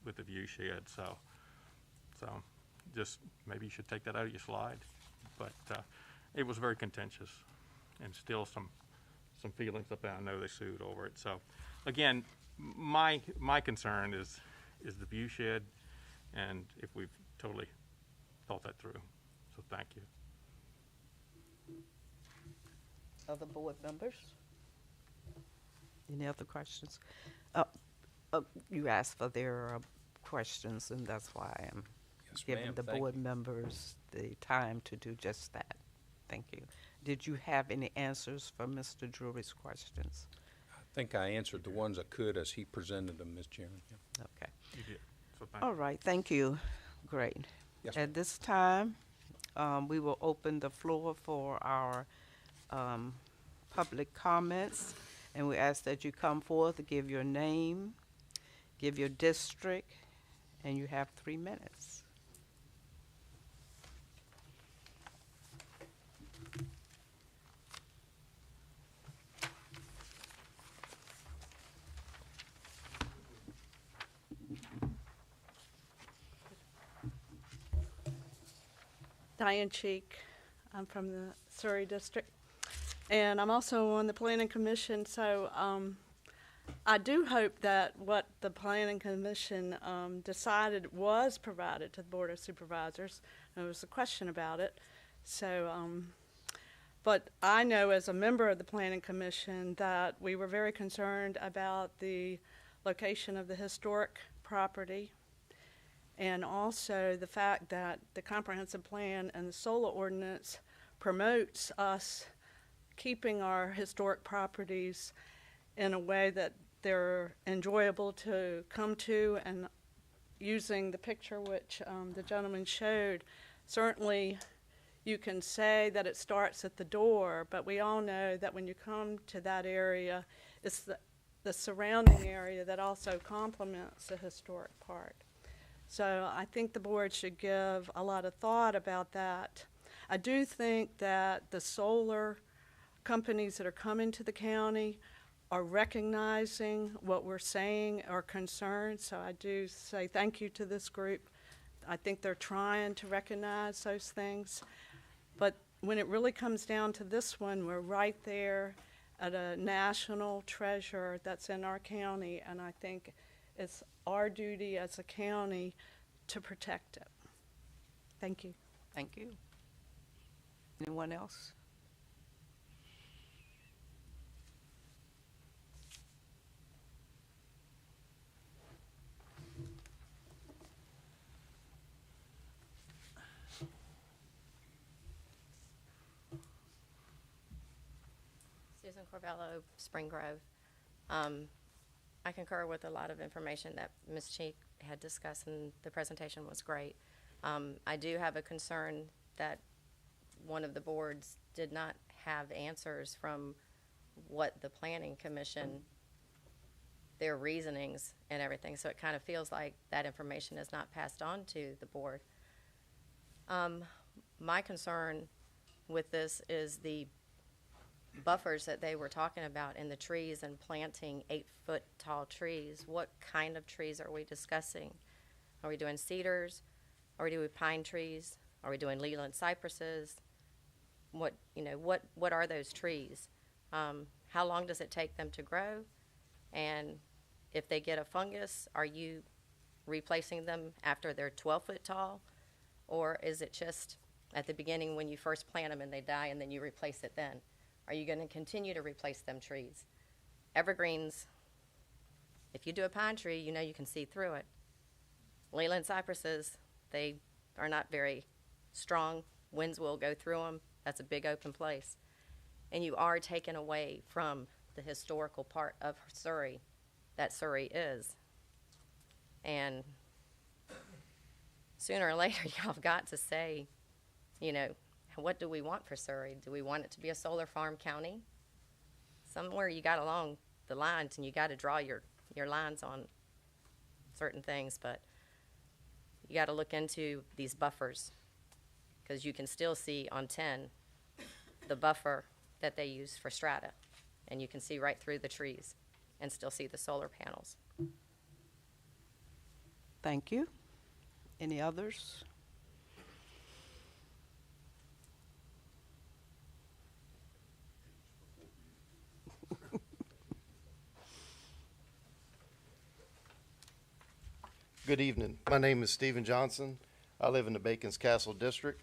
D: with the view shed, so just maybe you should take that out of your slide. But it was very contentious, and still some some feelings up there. I know they sued over it. So, again, my concern is the view shed, and if we've totally thought that through. So thank you.
B: Other board members? Any other questions? You asked for their questions, and that's why I am
L: Yes,
B: giving
L: ma'am.
B: the
L: Thank
B: board
L: you.
B: members the time to do just that. Thank you. Did you have any answers for Mr. Drury's questions?
L: I think I answered the ones I could as he presented them, Ms. Chairman. Yeah.
B: Okay.
D: You did. So thank
B: All
D: you.
B: right, thank you. Great.
L: Yes,
B: At this time, we will open the floor for our public comments, and we ask that you come forth, give your name, give your district, and you have 3 minutes.
M: Diane Cheek. I'm from the Surry district, and I'm also on the Planning Commission. So I do hope that what the Planning Commission decided was provided to the Board of Supervisors. There was a question about it. So, but I know as a member of the Planning Commission that we were very concerned about the location of the historic property, and also the fact that the comprehensive plan and the solar ordinance promotes us keeping our historic properties in a way that they're enjoyable to come to, and using the picture which the gentleman showed, certainly you can say that it starts at the door, but we all know that when you come to that area, it's the surrounding area that also complements the historic part. So I think the board should give a lot of thought about that. I do think that the solar companies that are coming to the county are recognizing what we're saying, our concerns. So I do say thank you to this group. I think they're trying to recognize those things. But when it really comes down to this one, we're right there at a national treasure that's in our county, and I think it's our duty as a county to protect it. Thank you.
B: Thank you. Anyone else?
N: Susan Corvello, Spring Grove. I concur with a lot of information that Ms. Cheek had discussed, and the presentation was great. I do have a concern that one of the boards did not have answers from what the Planning Commission, their reasonings and everything, so it kind of feels like that information is not passed on to the board. My concern with this is the buffers that they were talking about in the trees and planting 8-foot tall trees. What kind of trees are we discussing? Are we doing cedars? Are we doing pine trees? Are we doing Leland cypresses? What are those trees? How long does it take them to grow? And if they get a fungus, are you replacing them after they're 12-foot tall? Or is it just at the beginning when you first plant them and they die and then you replace it then? Are you going to continue to replace them trees? Evergreens, if you do a pine tree, you know you can see through it. Leyland cypresses, they are not very strong. Winds will go through them. That's a big open place. And you are taken away from the historical part of Surry that Surry is. And sooner or later, y'all have got to say, what do we want for Surry? Do we want it to be a solar farm county? Somewhere you got along the lines, and you got to draw your lines on certain things, but you got to look into these buffers, because you can still see on 10 the buffer that they use for strata, and you can see right through the trees and still see the solar panels.
B: Thank you. Any others?
O: Good evening. My name is Stephen Johnson. I live in the Bacon's Castle District,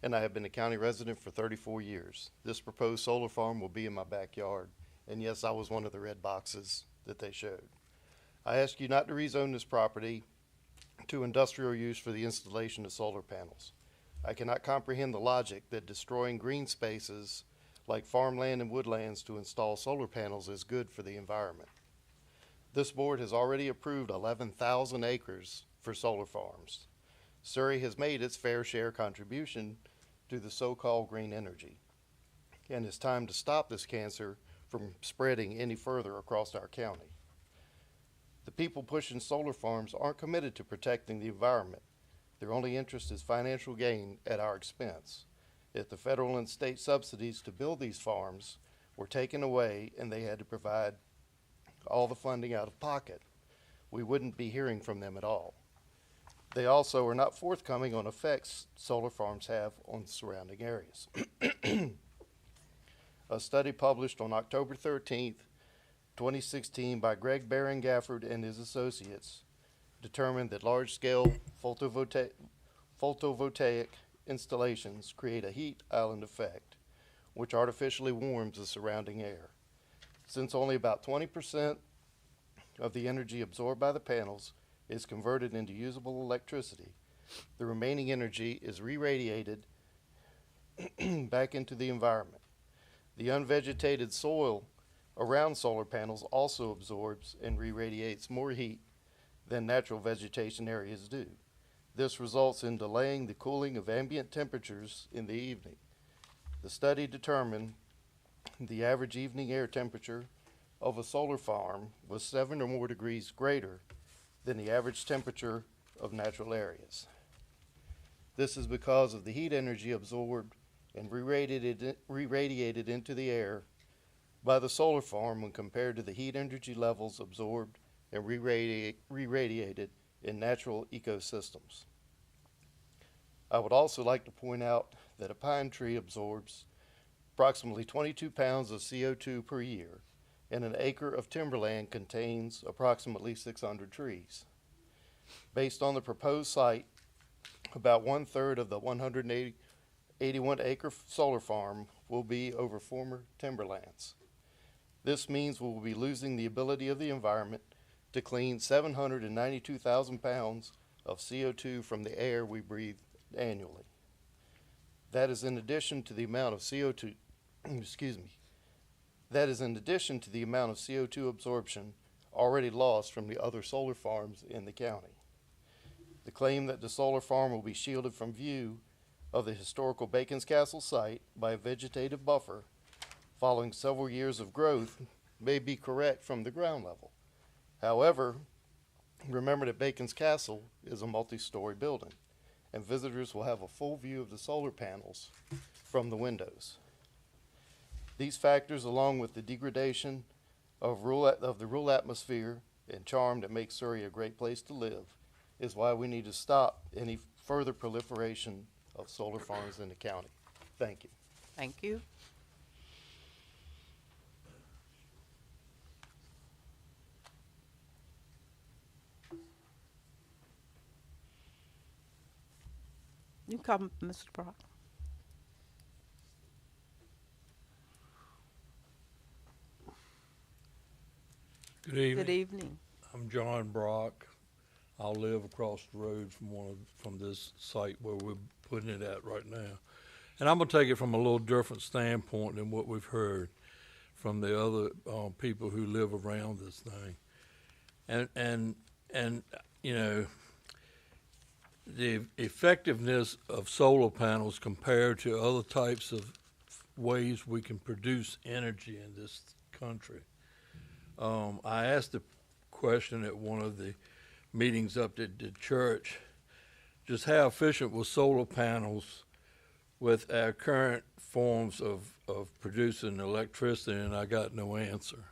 O: and I have been a county resident for 34 years. This proposed solar farm will be in my backyard, and yes, I was one of the red boxes that they showed. I ask you not to rezone this property to industrial use for the installation of solar panels. I cannot comprehend the logic that destroying green spaces like farmland and woodlands to install solar panels is good for the environment. This board has already approved 11,000 acres for solar farms. Surry has made its fair share contribution to the so-called green energy, and it's time to stop this cancer from spreading any further across our county. The people pushing solar farms aren't committed to protecting the environment. Their only interest is financial gain at our expense. If the federal and state subsidies to build these farms were taken away and they had to provide all the funding out of pocket, we wouldn't be hearing from them at all. They also are not forthcoming on effects solar farms have on surrounding areas. A study published on October 13th, 2016 by Greg Barron Gafford and his associates determined that large-scale photovoltaic installations create a heat island effect, which artificially warms the surrounding air. Since only about 20% of the energy absorbed by the panels is converted into usable electricity, the remaining energy is re-radiated back into the environment. The unvegetated soil around solar panels also absorbs and re-radiates more heat than natural vegetation areas do. This results in delaying the cooling of ambient temperatures in the evening. The study determined the average evening air temperature of a solar farm was 7 or more degrees greater than the average temperature of natural areas. This is because of the heat energy absorbed and re-radiated into the air by the solar farm when compared to the heat energy levels absorbed and re-radiated in natural ecosystems. I would also like to point out that a pine tree absorbs approximately 22 pounds of CO2 per year, and an acre of timberland contains approximately 600 trees. Based on the proposed site, about 1/3 of the 181-acre solar farm will be over former timberlands. This means we will be losing the ability of the environment to clean 792,000 pounds of CO2 from the air we breathe annually. That is in addition to the amount of CO2, that is in addition to the amount of CO2 absorption already lost from the other solar farms in the county. The claim that the solar farm will be shielded from view of the historical Bacon's Castle site by a vegetative buffer following several years of growth may be correct from the ground level. However, remember that Bacon's Castle is a multi-story building, and visitors will have a full view of the solar panels from the windows. These factors, along with the degradation of the rural atmosphere and charm that makes Surry a great place to live, is why we need to stop any further proliferation of solar farms in the county. Thank you.
B: Thank you. You come, Mr. Brock.
P: Good evening.
B: Good evening.
P: I'm John Brock. I'll live across the road from this site where we're putting it at right now. And I'm going to take it from a little different standpoint than what we've heard from the other people who live around this thing. And you know, the effectiveness of solar panels compared to other types of ways we can produce energy in this country. I asked a question at one of the meetings up at the church, just how efficient was solar panels with our current forms of producing electricity, and I got no answer.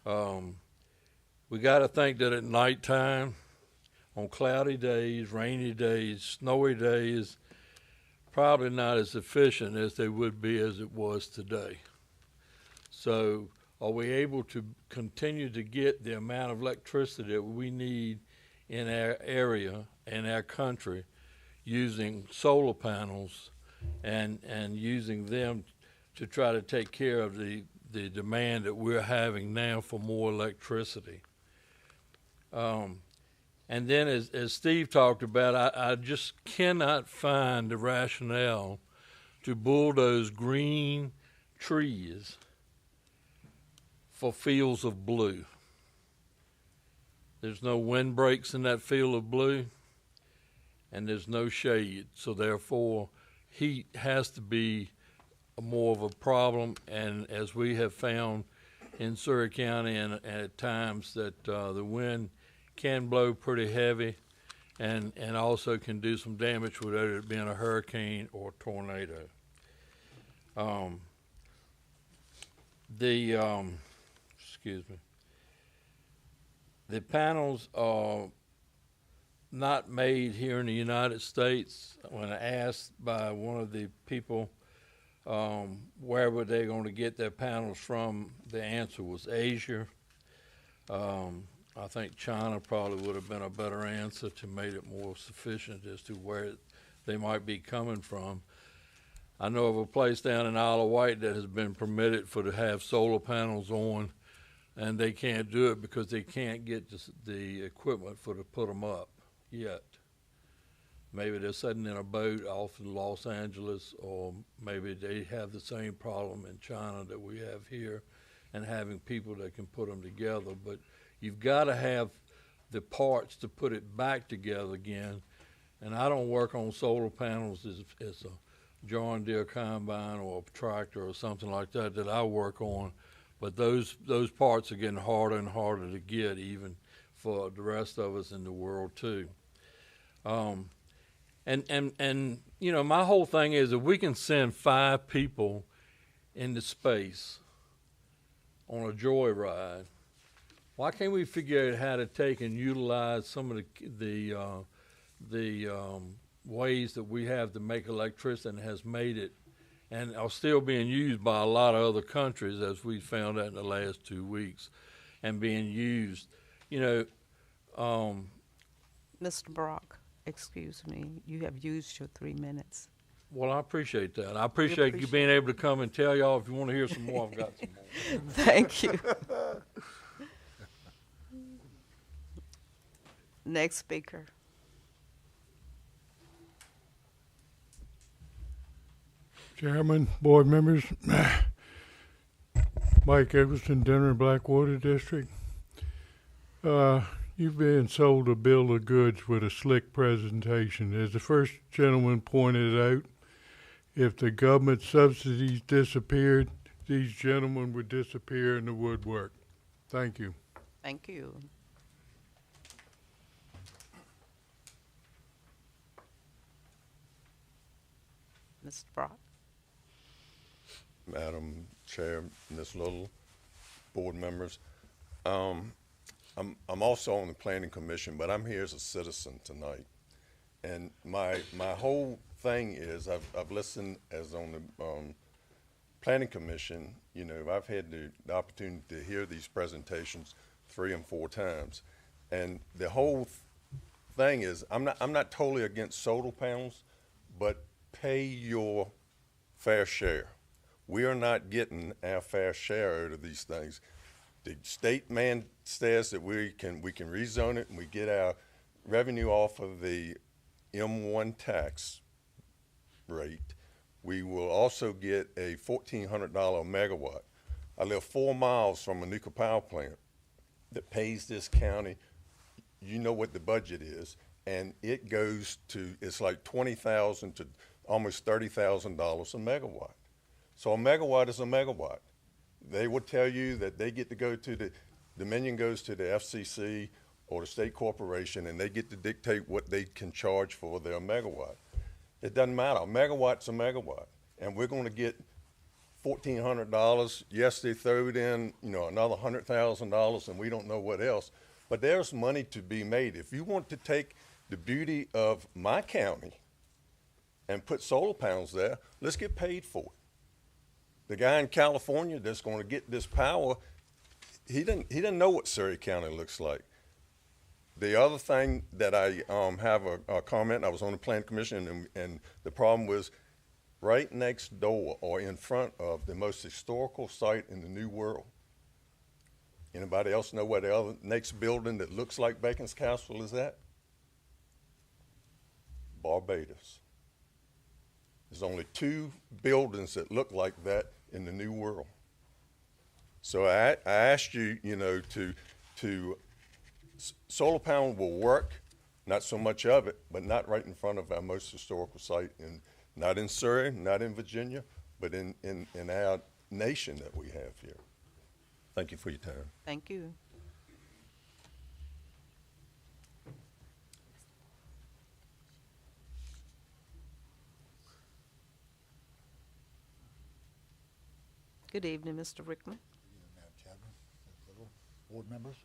P: We got to think that at nighttime, on cloudy days, rainy days, snowy days, probably not as efficient as they would be as it was today. So are we able to continue to get the amount of electricity that we need in our area, in our country, using solar panels and using them to try to take care of the demand that we're having now for more electricity. And then as Steve talked about, I just cannot find the rationale to bulldoze green trees for fields of blue. There's no windbreaks in that field of blue, and there's no shade, so therefore heat has to be more of a problem. And as we have found in Surry County, and at times that the wind can blow pretty heavy and also can do some damage without it being a hurricane or tornado. Excuse me. The panels are not made here in the United States. When asked by one of the people where were they going to get their panels from, the answer was Asia. I think China probably would have been a better answer to make it more sufficient as to where they might be coming from. I know of a place down in Isle of Wight that has been permitted to have solar panels on, and they can't do it because they can't get the equipment to put them up yet. Maybe they're sitting in a boat off in Los Angeles, or maybe they have the same problem in China that we have here, and having people that can put them together. But you've got to have the parts to put it back together again. And I don't work on solar panels as a John Deere combine or a tractor or something like that I work on. But those parts are getting harder and harder to get, even for the rest of us in the world too. And you know, my whole thing is, if we can send 5 people into space on a joyride, why can't we figure out how to take and utilize some of the ways that we have to make electricity and has made it, and are still being used by a lot of other countries, as we found out in the last 2 weeks, and being used, you know.
B: Mr. Brock, excuse me, you have used your 3 minutes.
P: Well, I appreciate that. I appreciate you being able to come and tell y'all. If you want to hear some more, I've got some more.
B: Thank you. Next speaker.
Q: Chairman, board members, Mike Eggleston, Denver Blackwater District. You've been sold a bill of goods with a slick presentation. As the first gentleman pointed out, if the government subsidies disappeared, these gentlemen would disappear in the woodwork. Thank you.
B: Thank you. Mr. Brock.
R: Madam Chair, Ms. Little, board members. I'm also on the Planning Commission, but I'm here as a citizen tonight. And my whole thing is, I've listened as on the Planning Commission. You know, I've had the opportunity to hear these presentations 3 and 4 times, and the whole thing is, I'm not totally against solar panels, but pay your fair share. We are not getting our fair share out of these things. The state man says that we can rezone it and we get our revenue off of the M1 tax rate. We will also get a $1,400 megawatt. I live 4 miles from a nuclear power plant that pays this county, you know what the budget is, and it goes to, it's like $20,000 to almost $30,000 a megawatt. So a megawatt is a megawatt. They would tell you that they get to go to the Dominion goes to the FCC or the state corporation, and they get to dictate what they can charge for their megawatt. It doesn't matter. A megawatt's a megawatt, and we're going to get $1,400. Yes, they throw it in, you know, another $100,000, and we don't know what else. But there's money to be made. If you want to take the beauty of my county and put solar panels there, let's get paid for it. The guy in California that's going to get this power, he doesn't know what Surry County looks like. The other thing that I have a comment, I was on the Plan Commission, and the problem was right next door or in front of the most historical site in the New World. Anybody else know where the other next building that looks like Bacon's Castle is at? Barbados. There's only 2 buildings that look like that in the New World. So I asked you, solar panel will work, not so much of it, but not right in front of our most historical site, not in Surry, not in Virginia, but in our nation that we have here. Thank you for your time.
B: Thank you. Good evening, Mr. Rickman.
S: Madam Chairman, little board members.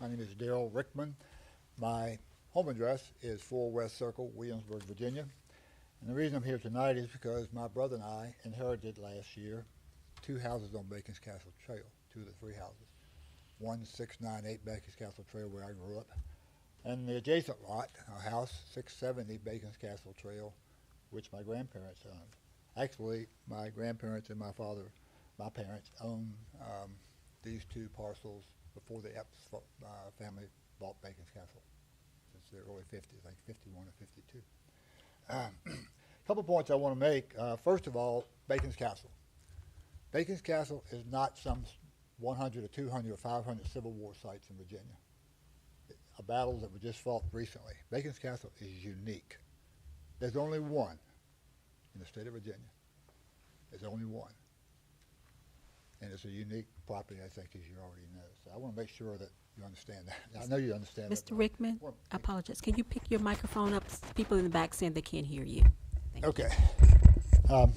S: My name is Darrell Rickman. My home address is 4 West Circle, Williamsburg, Virginia. And the reason I'm here tonight is because my brother and I inherited last year 2 houses on Bacon's Castle Trail, 2 of the 3 houses. 1698 Bacon's Castle Trail, where I grew up, and the adjacent lot, a house 670 Bacon's Castle Trail, which my grandparents owned. Actually, my grandparents and my parents owned these 2 parcels before the Epps family bought Bacon's Castle, since the early 50s, like 51 or 52. A couple points I want to make. First of all, Bacon's Castle. Bacon's Castle is not some 100 or 200 or 500 Civil War sites in Virginia. Battles that were just fought recently. Bacon's Castle is unique. There's only one in the state of Virginia. There's only one. And it's a unique property, I think, as you already know. So I want to make sure that you understand that. I know you understand that.
E: Mr. Rickman, I apologize. Can you pick your microphone up? People in the back saying they can't hear you.
S: Okay. A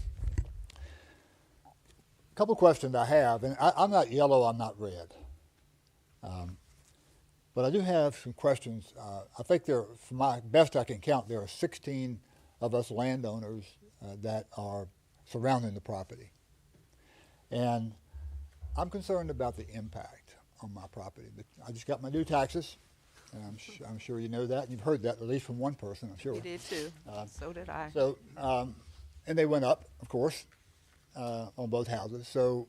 S: couple questions I have, and I'm not yellow, I'm not red. But I do have some questions. I think there, from my best I can count, there are 16 of us landowners that are surrounding the property. And I'm concerned about the impact on my property. I just got my new taxes, and I'm sure you know that, and you've heard that at least from one person, I'm sure.
B: You did too. So did I.
S: So, and they went up, of course, on both houses. So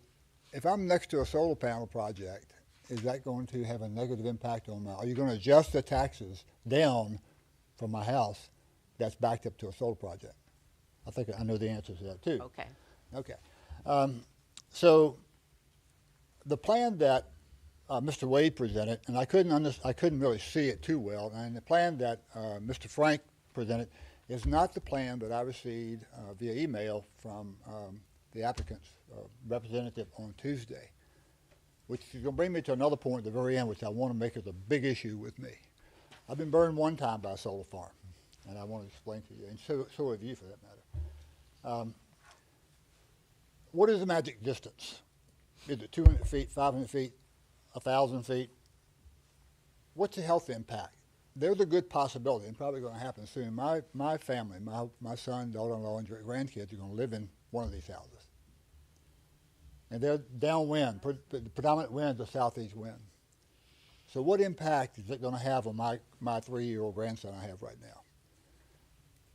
S: if I'm next to a solar panel project, is that going to have a negative impact on are you going to adjust the taxes down from my house that's backed up to a solar project? I think I know the answer to that too.
B: Okay.
S: Okay. So the plan that Mr. Wade presented, and I couldn't really see it too well, and the plan that Mr. Frank presented is not the plan that I received via email from the applicant's representative on Tuesday, which is going to bring me to another point at the very end, which I want to make as a big issue with me. I've been burned one time by a solar farm, and I want to explain to you, and so have you for that matter. What is the magic distance? Is it 200 feet, 500 feet, 1,000 feet? What's the health impact? There's a good possibility, and probably going to happen soon. My family, my son, daughter-in-law, and grandkids are going to live in one of these houses. And they're downwind. The predominant wind is a southeast wind. So what impact is it going to have on my 3-year-old grandson I have right now?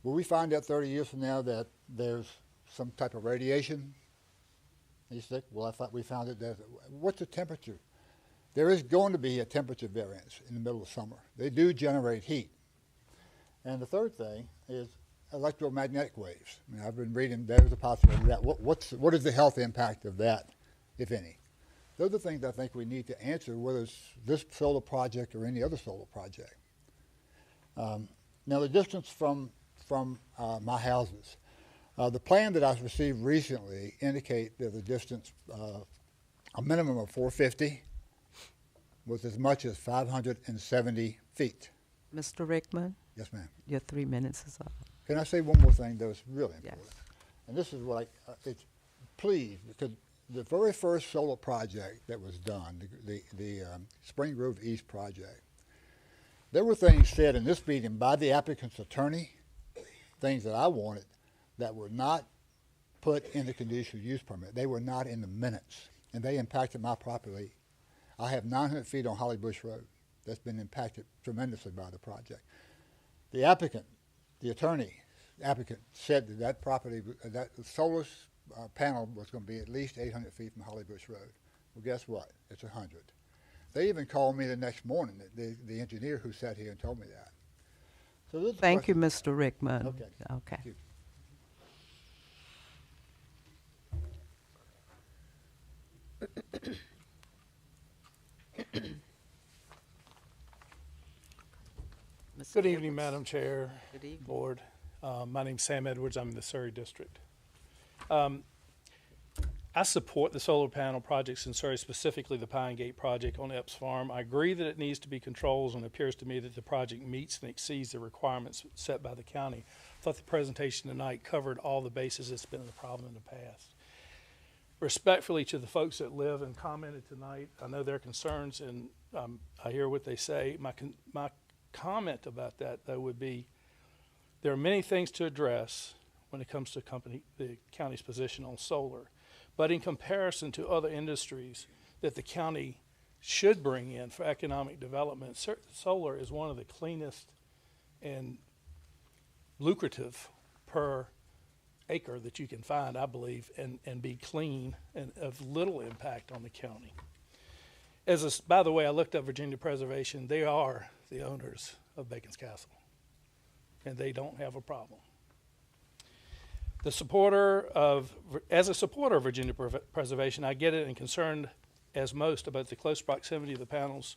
S: Will we find out 30 years from now that there's some type of radiation? He's sick. Well, I thought we found it. What's the temperature? There is going to be a temperature variance in the middle of summer. They do generate heat. And the third thing is electromagnetic waves. I mean, I've been reading there's a possibility of that. What is the health impact of that, if any? Those are things I think we need to answer, whether it's this solar project or any other solar project. Now, the distance from my houses. The plan that I've received recently indicate that the distance, a minimum of 450, with as much as 570 feet.
B: Mr. Rickman?
S: Yes, ma'am.
B: Your 3 minutes is up.
S: Can I say one more thing, though? It's really important.
B: Yes.
S: And this is what please, because the very first solar project that was done, the Spring Grove East project, there were things said in this meeting by the applicant's attorney, things that I wanted, that were not put in the conditional use permit. They were not in the minutes, and they impacted my property. I have 900 feet on Holly Bush Road. that's been impacted tremendously by the project. The applicant, the attorney, applicant said that that property, that solar panel was going to be at least 800 feet from Holly Bush Road. Well, guess what? It's 100. They even called me the next morning, the engineer who sat here and told me that. So those are
B: Thank you,
S: questions.
B: Mr. Rickman.
S: Okay.
B: Okay.
S: Thank you.
B: Mr.
T: Good evening,
B: Edwards.
T: Madam Chair,
B: Good evening.
T: Board. My name's Sam Edwards. I'm in the Surry District. I support the solar panel projects in Surry, specifically the Pine Gate project on Epps Farm. I agree that it needs to be controls, and it appears to me that the project meets and exceeds the requirements set by the county. I thought the presentation tonight covered all the bases that's been a problem in the past. Respectfully to the folks that live and commented tonight, I know their concerns, and I hear what they say. My comment about that, though, would be there are many things to address when it comes to the county's position on solar. But in comparison to other industries that the county should bring in for economic development, solar is one of the cleanest and lucrative per acre that you can find, I believe, and be clean and of little impact on the county. By the way, I looked up Virginia Preservation. They are the owners of Bacon's Castle, and they don't have a problem. As a supporter of Virginia Preservation, I get it and concerned as most about the close proximity of the panels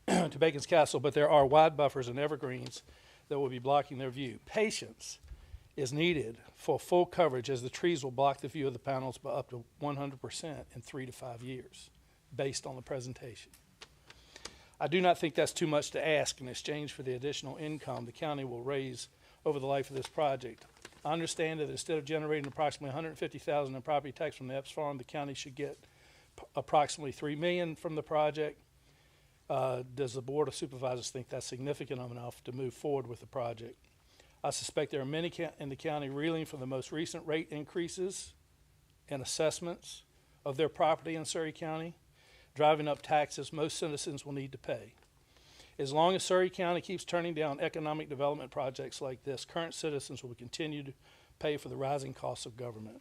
T: to Bacon's Castle, but there are wide buffers and evergreens that will be blocking their view. Patience is needed for full coverage, as the trees will block the view of the panels by up to 100% in 3 to 5 years, based on the presentation. I do not think that's too much to ask in exchange for the additional income the county will raise over the life of this project. I understand that instead of generating approximately $150,000 in property tax from the Epps Farm, the county should get approximately $3 million from the project. Does the Board of Supervisors think that's significant enough to move forward with the project? I suspect there are many in the county reeling from the most recent rate increases and assessments of their property in Surry County, driving up taxes most citizens will need to pay. As long as Surry County keeps turning down economic development projects like this, current citizens will continue to pay for the rising costs of government.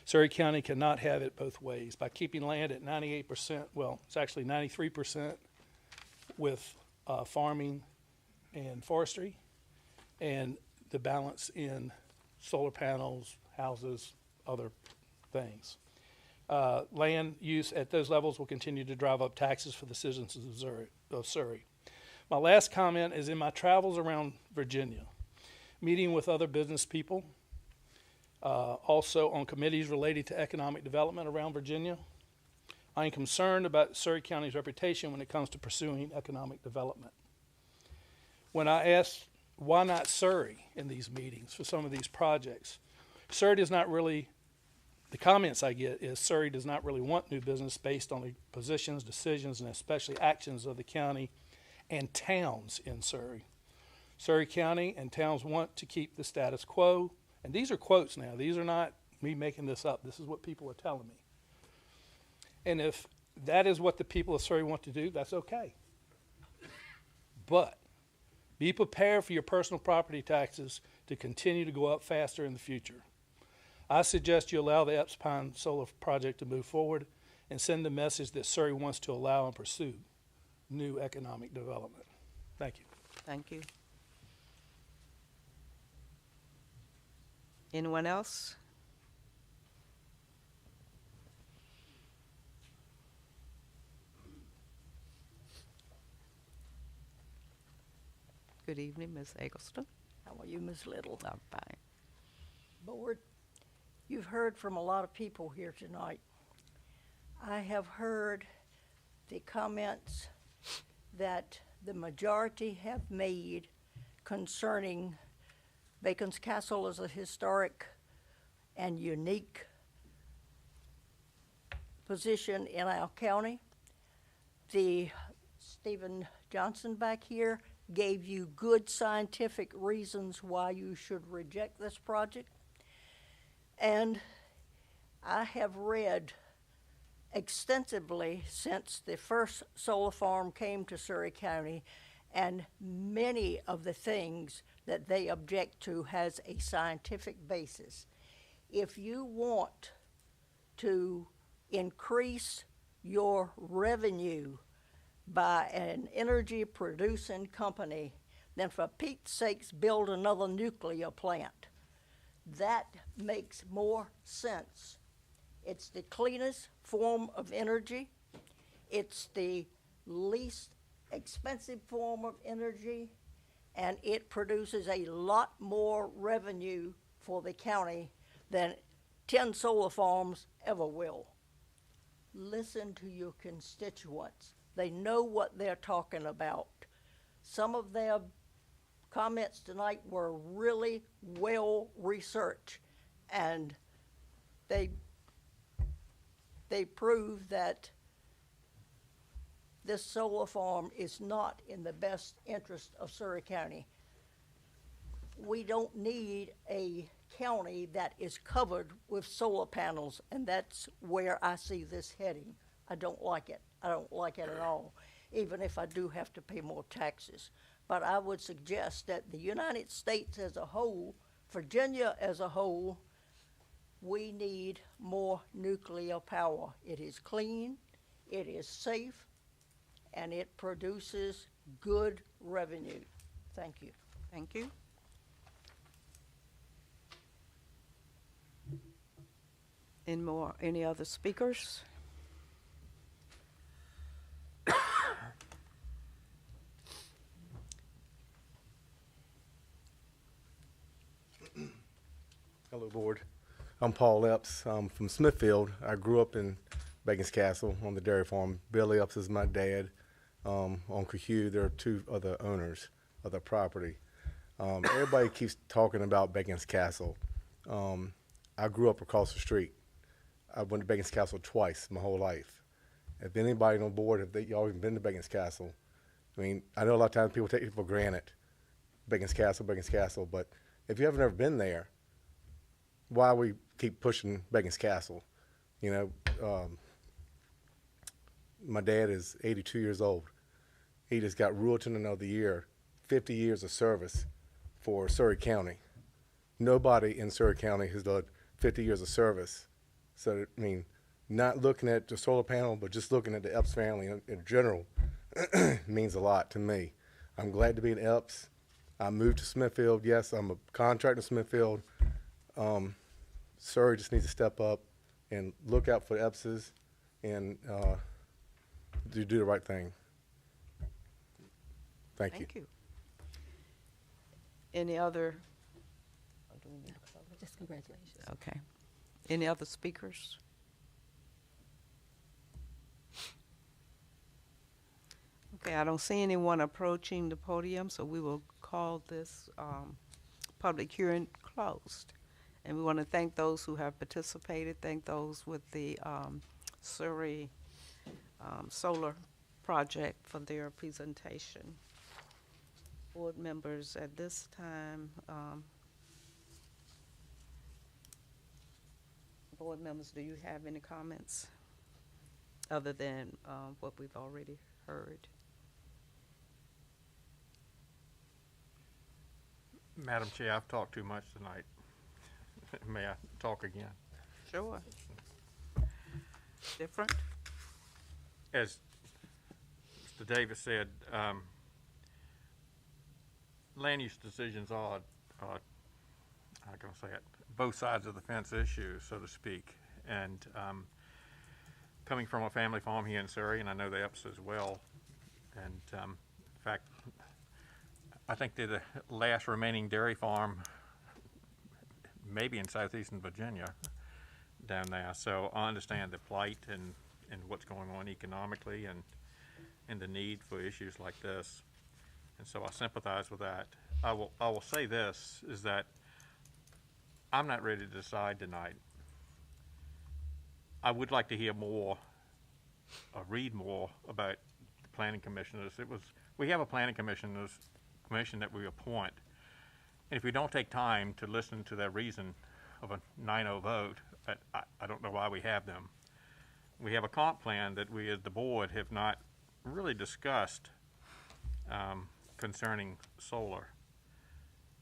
T: Surry County cannot have it both ways. By keeping land at 98%, well, it's actually 93% with farming and forestry, and the balance in solar panels, houses, other things. Land use at those levels will continue to drive up taxes for the citizens of Surry. My last comment is in my travels around Virginia, meeting with other business people, also on committees related to economic development around Virginia. I am concerned about Surry County's reputation when it comes to pursuing economic development. When I asked why not Surry in these meetings for some of these projects, Surry does not really, the comments I get is Surry does not really want new business based on the positions, decisions, and especially actions of the county and towns in Surry. Surry County and towns want to keep the status quo. And these are quotes now. These are not me making this up. This is what people are telling me. And if that is what the people of Surry want to do, that's okay. But be prepared for your personal property taxes to continue to go up faster in the future. I suggest you allow the Epps Pine Solar Project to move forward and send the message that Surry wants to allow and pursue new economic development. Thank you.
B: Thank you. Anyone else? Good evening, Ms. Eggleston.
U: How are you, Ms. Little?
B: I'm fine.
U: Board, you've heard from a lot of people here tonight. I have heard the comments that the majority have made concerning Bacon's Castle as a historic and unique position in our county. The Stephen Johnson back here gave you good scientific reasons why you should reject this project. And I have read extensively since the first solar farm came to Surry County, and many of the things that they object to has a scientific basis. If you want to increase your revenue by an energy producing company, then for Pete's sakes build another nuclear plant. That makes more sense. It's the cleanest form of energy. It's the least expensive form of energy, and it produces a lot more revenue for the county than 10 solar farms ever will. Listen to your constituents. They know what they're talking about. Some of their comments tonight were really well researched, and they prove that this solar farm is not in the best interest of Surry County. We don't need a county that is covered with solar panels, and that's where I see this heading. I don't like it. I don't like it at all, even if I do have to pay more taxes. But I would suggest that the United States as a whole, Virginia as a whole, we need more nuclear power. It is clean, it is safe, and it produces good revenue. Thank you.
B: Thank you. Any other speakers?
I: Hello, Board. I'm Paul Epps. I'm from Smithfield. I grew up in Bacon's Castle on the dairy farm. Billy Epps is my dad. On Cahoe, there are two other owners of the property. Everybody keeps talking about Bacon's Castle. I grew up across the street. I went to Bacon's Castle twice my whole life. If anybody on board, if y'all even been to Bacon's Castle, I mean, I know a lot of times people take it for granted, Bacon's Castle, but if you haven't ever been there, why we keep pushing Bacon's Castle? You know, my dad is 82 years old. He just got Ruleton of the Year, 50 years of service for Surry County. Nobody in Surry County has done 50 years of service. So, I mean, not looking at the solar panel, but just looking at the Epps family in general means a lot to me. I'm glad to be in Epps. I moved to Smithfield. Yes, I'm a contractor in Smithfield. Surry just needs to step up and look out for the Eppses and do the right thing. Thank you.
B: Thank you. Any other?
E: Just congratulations.
B: Okay. Any other speakers? Okay, I don't see anyone approaching the podium, so we will call this public hearing closed. And we want to thank those who have participated, thank those with the Surry solar project for their presentation. Board members, at this time, board members, do you have any comments other than what we've already heard?
D: Madam Chair, I've talked too much tonight. May I talk again?
B: Sure. Different?
D: As Mr. Davis said, land use decisions are, how can I say it, both sides of the fence issue, so to speak. And coming from a family farm here in Surry, and I know the Epps as well, and in fact, I think they're the last remaining dairy farm maybe in southeastern Virginia down there. So I understand the plight and what's going on economically and the need for issues like this. And so I sympathize with that. I will say this, is that I'm not ready to decide tonight. I would like to hear more, read more about the planning commissioners. We have a planning commission that we appoint. And if we don't take time to listen to their reason of a 9-0 vote, I don't know why we have them. we have a comp plan that we as the board have not really discussed concerning solar.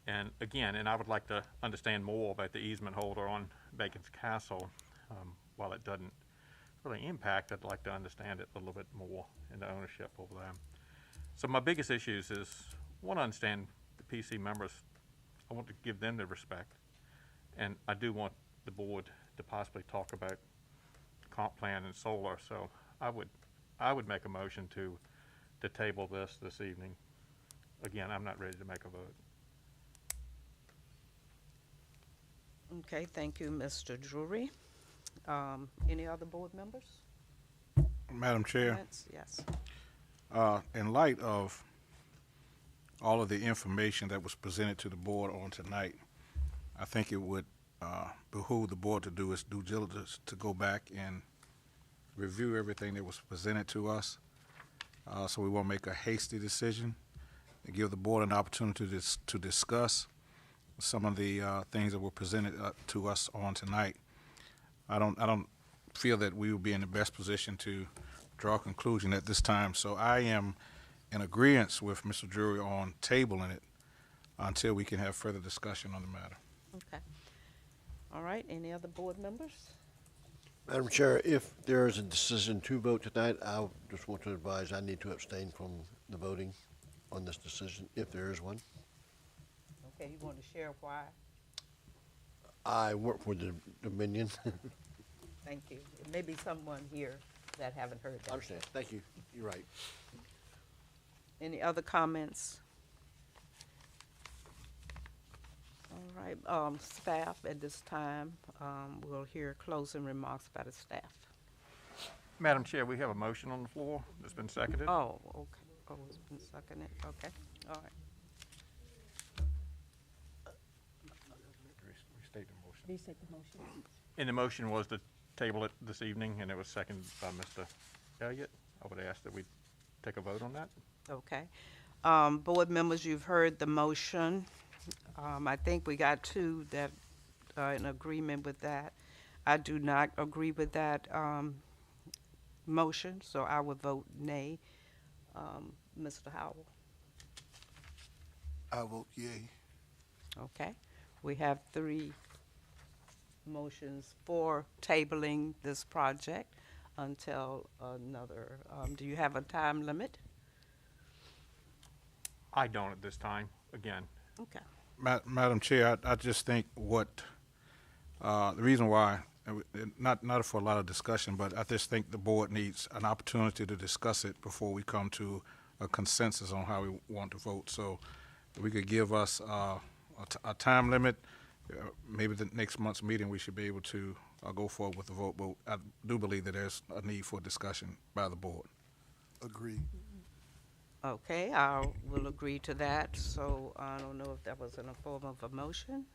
D: And again, and I would like to understand more about the easement holder on Bacon's Castle. While it doesn't really impact, I'd like to understand it a little bit more in the ownership over there. So my biggest issues is, want to understand the PC members. I want to give them the respect. And I do want the board to possibly talk about comp plan and solar. So I would make a motion to table this evening. Again, I'm not ready to make a vote.
B: Okay, thank you, Mr. Drury. Any other board members?
G: Madam Chair,
B: Comments? Yes.
G: in light of all of the information that was presented to the board on tonight, I think it would behoove the board to do its due diligence to go back and review everything that was presented to us, so we won't make a hasty decision, and give the board an opportunity to discuss some of the things that were presented to us on tonight. I don't feel that we will be in the best position to draw a conclusion at this time, so I am in agreement with Mr. Drury on tabling it until we can have further discussion on the matter.
B: Okay. All right, any other board members?
F: Madam Chair, if there is a decision to vote tonight, I just want to advise I need to abstain from the voting on this decision, if there is one.
B: Okay, you want to share why?
F: I work for the Dominion.
B: Thank you. There may be someone here that haven't heard that.
F: I understand. Thank you. You're right.
B: Any other comments? All right, staff at this time, we'll hear closing remarks by the staff.
D: Madam Chair, we have a motion on the floor that's been seconded.
B: Oh, okay. Oh, it's been seconded. Okay, all right.
D: Restate the motion.
E: Restate the motion.
D: And the motion was to table it this evening, and it was seconded by Mr. Elliott. I would ask that we take a vote on that.
B: Okay. Board members, you've heard the motion. I think we got two that are in agreement with that. I do not agree with that motion, so I would vote nay. Mr. Howell?
A: I vote yea.
B: Okay. We have three motions for tabling this project until another, do you have a time limit?
D: I don't at this time, again.
B: Okay.
G: Madam Chair, I just think what, the reason why, not for a lot of discussion, but I just think the board needs an opportunity to discuss it before we come to a consensus on how we want to vote. So if we could give us a time limit, maybe the next month's meeting we should be able to go forward with the vote, but I do believe that there's a need for discussion by the board.
A: Agree.
B: Okay, I will agree to that. So I don't know if that was in a form of a motion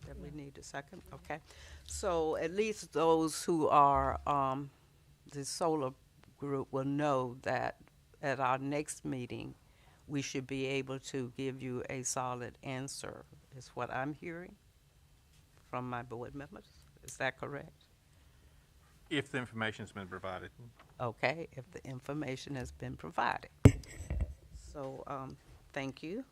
B: that we need a second. Okay. So at least those who are the solar group will know that at our next meeting, we should be able to give you a solid answer, is what I'm hearing from my board members. Is that correct?
D: If the information's been provided.
B: Okay, if the information has been provided. So, thank you.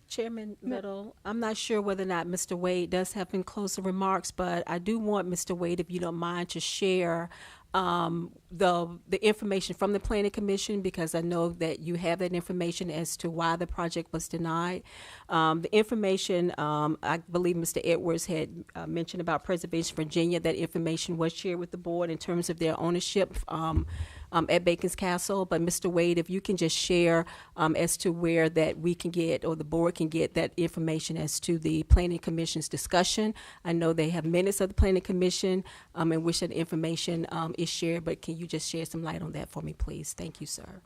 E: Chairman Little, I'm not sure whether or not Mr. Wade does have any closing remarks, but I do want Mr. Wade, if you don't mind, to share the information from the Planning Commission, because I know that you have that information as to why the project was denied. The information, I believe Mr. Edwards had mentioned about Preservation Virginia, that information was shared with the board in terms of their ownership at Bacon's Castle. But Mr. Wade, if you can just share as to where that we can get, or the board can get, that information as to the Planning Commission's discussion. I know they have minutes of the Planning Commission in which that information is shared, but can you just share some light on that for me, please? Thank you, sir.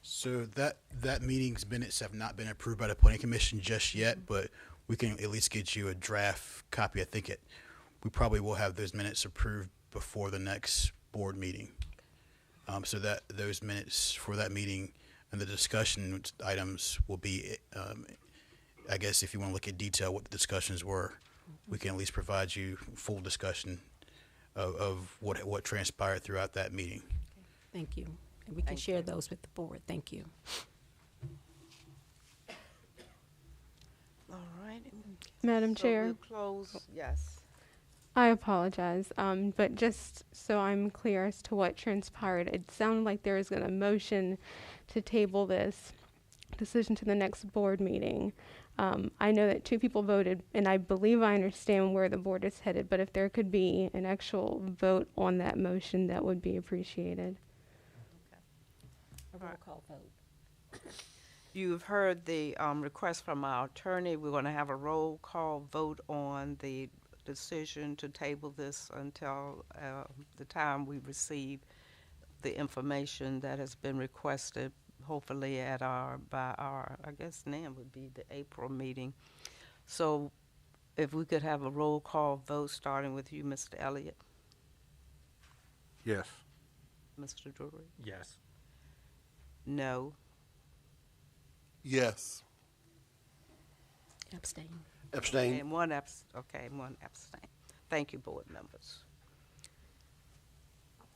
K: So that meeting's minutes have not been approved by the Planning Commission just yet, but we can at least get you a draft copy. I think we probably will have those minutes approved before the next board meeting. So that those minutes for that meeting and the discussion items will be, I guess if you want to look at detail what the discussions were, we can at least provide you full discussion of what transpired throughout that meeting.
E: Thank you. And we can share those with the board. Thank you.
B: All right.
H: Madam
B: So
H: Chair.
B: we'll close, yes.
H: I apologize, but just so I'm clear as to what transpired, it sounded like there was a motion to table this decision to the next board meeting. I know that 2 people voted, and I believe I understand where the board is headed, but if there could be an actual vote on that motion, that would be appreciated.
E: A roll call vote.
B: You've heard the request from our attorney. We're going to have a roll call vote on the decision to table this until the time we receive the information that has been requested, hopefully at by our, I guess now would be the April meeting. So if we could have a roll call vote starting with you, Mr. Elliott.
G: Yes.
B: Mr. Drury.
D: Yes.
B: No.
A: Yes.
E: Abstain.
F: Abstain.
B: And one abstain. Thank you, board members.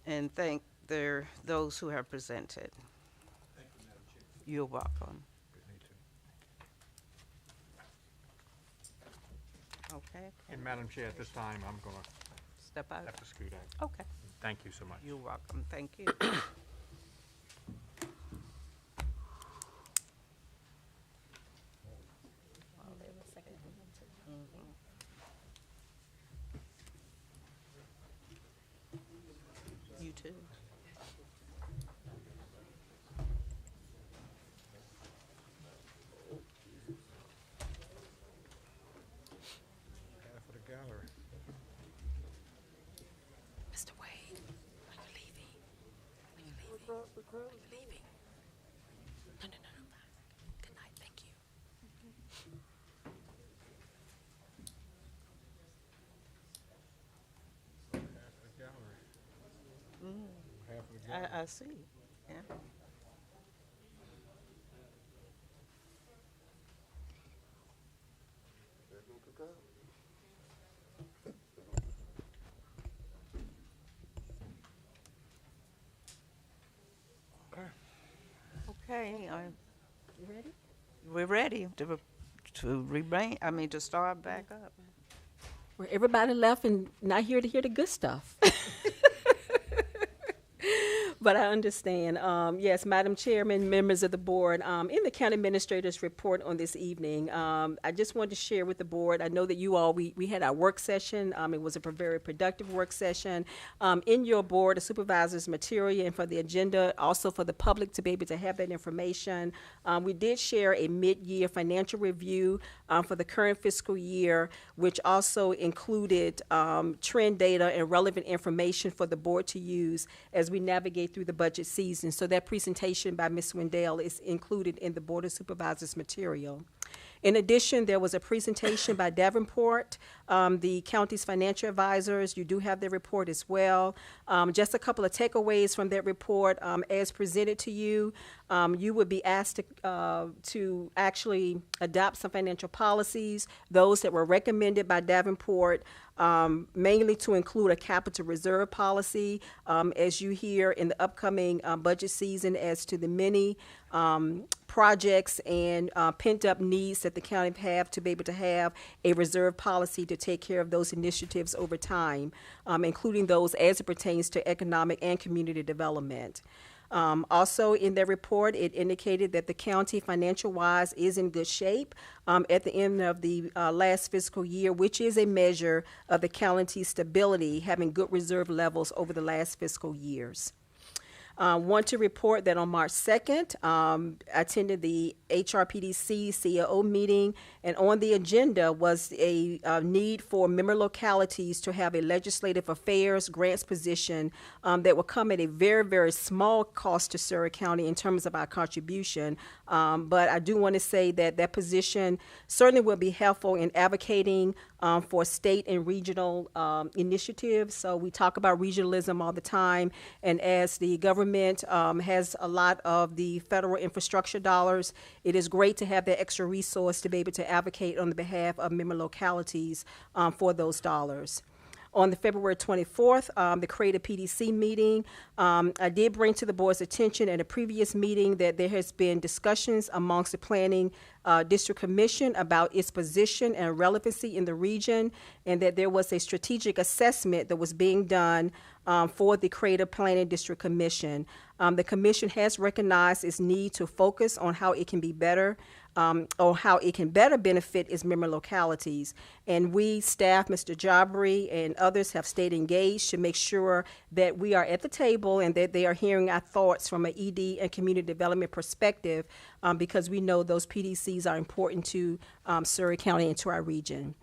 B: And thank those who have presented.
D: Thank you, Madam Chair.
B: You're welcome. Okay.
D: And Madam Chair, at this time, I'm going to
B: Step out.
D: have to scoot out.
B: Okay.
D: Thank you so much.
B: You're welcome. Thank you. You too.
D: Half of the gallery.
E: Mr. Wade, are you leaving? Are you leaving? Are you leaving? No. Good night. Thank you.
D: Half of the gallery. Half of the gallery.
B: I see. Yeah. Okay,
E: You ready?
B: we're ready to start back up.
E: Where everybody left and not here to hear the good stuff. But I understand. Yes, Madam Chairman, members of the board, in the county administrator's report on this evening, I just wanted to share with the board, I know that you all, we had our work session. It was a very productive work session. In your board, the supervisor's material and for the agenda, also for the public to be able to have that information. We did share a mid-year financial review for the current fiscal year, which also included trend data and relevant information for the board to use as we navigate through the budget season. So that presentation by Ms. Wendell is included in the Board of Supervisors material. In addition, there was a presentation by Davenport, the county's financial advisors. You do have their report as well. Just a couple of takeaways from that report. As presented to you, you would be asked to actually adopt some financial policies, those that were recommended by Davenport, mainly to include a capital reserve policy, as you hear in the upcoming budget season as to the many projects and pent-up needs that the county have to be able to have a reserve policy to take care of those initiatives over time, including those as it pertains to economic and community development. Also in their report, it indicated that the county financial-wise is in good shape at the end of the last fiscal year, which is a measure of the county's stability, having good reserve levels over the last fiscal years. Want to report that on March 2nd, I attended the HRPDC CAO meeting, and on the agenda was a need for member localities to have a legislative affairs grants position that will come at a very, very small cost to Surry County in terms of our contribution. But I do want to say that that position certainly will be helpful in advocating for state and regional initiatives. So we talk about regionalism all the time, and as the government has a lot of the federal infrastructure dollars, it is great to have that extra resource to be able to advocate on the behalf of member localities for those dollars. On the February 24th, the Creative PDC meeting, I did bring to the board's attention at a previous meeting that there has been discussions amongst the Planning District Commission about its position and relevancy in the region, and that there was a strategic assessment that was being done for the Creative Planning District Commission. The commission has recognized its need to focus on how it can be better, or how it can better benefit its member localities. And we, staff, Mr. Jabri, and others have stayed engaged to make sure that we are at the table and that they are hearing our thoughts from an ED and community development perspective, because we know those PDCs are important to Surry County and to our region.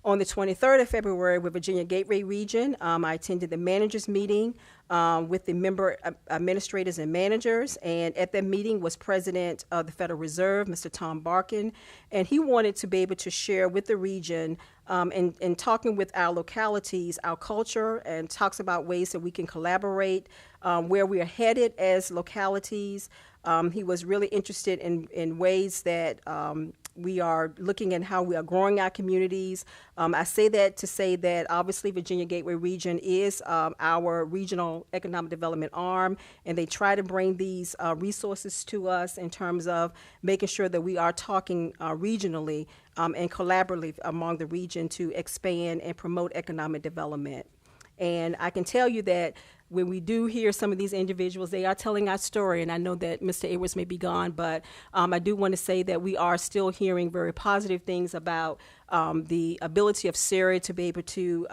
E: On the 23rd of February with Virginia Gateway Region, I attended the managers meeting with the member administrators and managers, and at that meeting was President of the Federal Reserve, Mr. Tom Barkin, and he wanted to be able to share with the region and talking with our localities, our culture, and talks about ways that we can collaborate, where we are headed as localities. He was really interested in ways that we are looking at how we are growing our communities. I say that to say that obviously Virginia Gateway Region is our regional economic development arm, and they try to bring these resources to us in terms of making sure that we are talking regionally and collaboratively among the region to expand and promote economic development. And I can tell you that when we do hear some of these individuals, they are telling our story, and I know that Mr. Edwards may be gone, but I do want to say that we are still hearing very positive things about the ability of Surry to be able to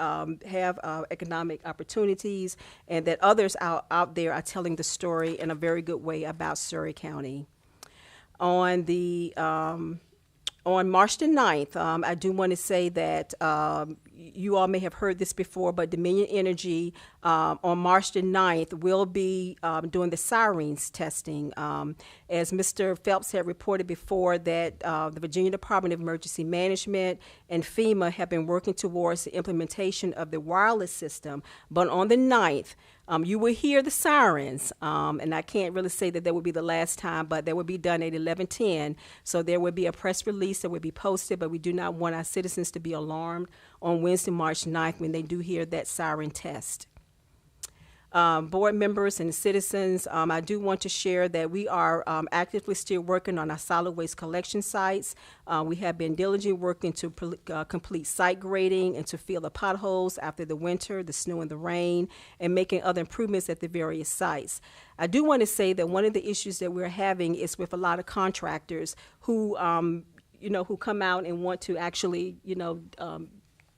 E: have economic opportunities, and that others out there are telling the story in a very good way about Surry County. On March the 9th, I do want to say that you all may have heard this before, but Dominion Energy on March the 9th will be doing the sirens testing. As Mr. Phelps had reported before, that the Virginia Department of Emergency Management and FEMA have been working towards the implementation of the wireless system. But on the 9th, you will hear the sirens, and I can't really say that will be the last time, but that will be done at 11:10. So there will be a press release that will be posted, but we do not want our citizens to be alarmed on Wednesday, March 9th, when they do hear that siren test. Board members and citizens, I do want to share that we are actively still working on our solid waste collection sites. We have been diligently working to complete site grading and to fill the potholes after the winter, the snow and the rain, and making other improvements at the various sites. I do want to say that one of the issues that we're having is with a lot of contractors who, who come out and want to actually,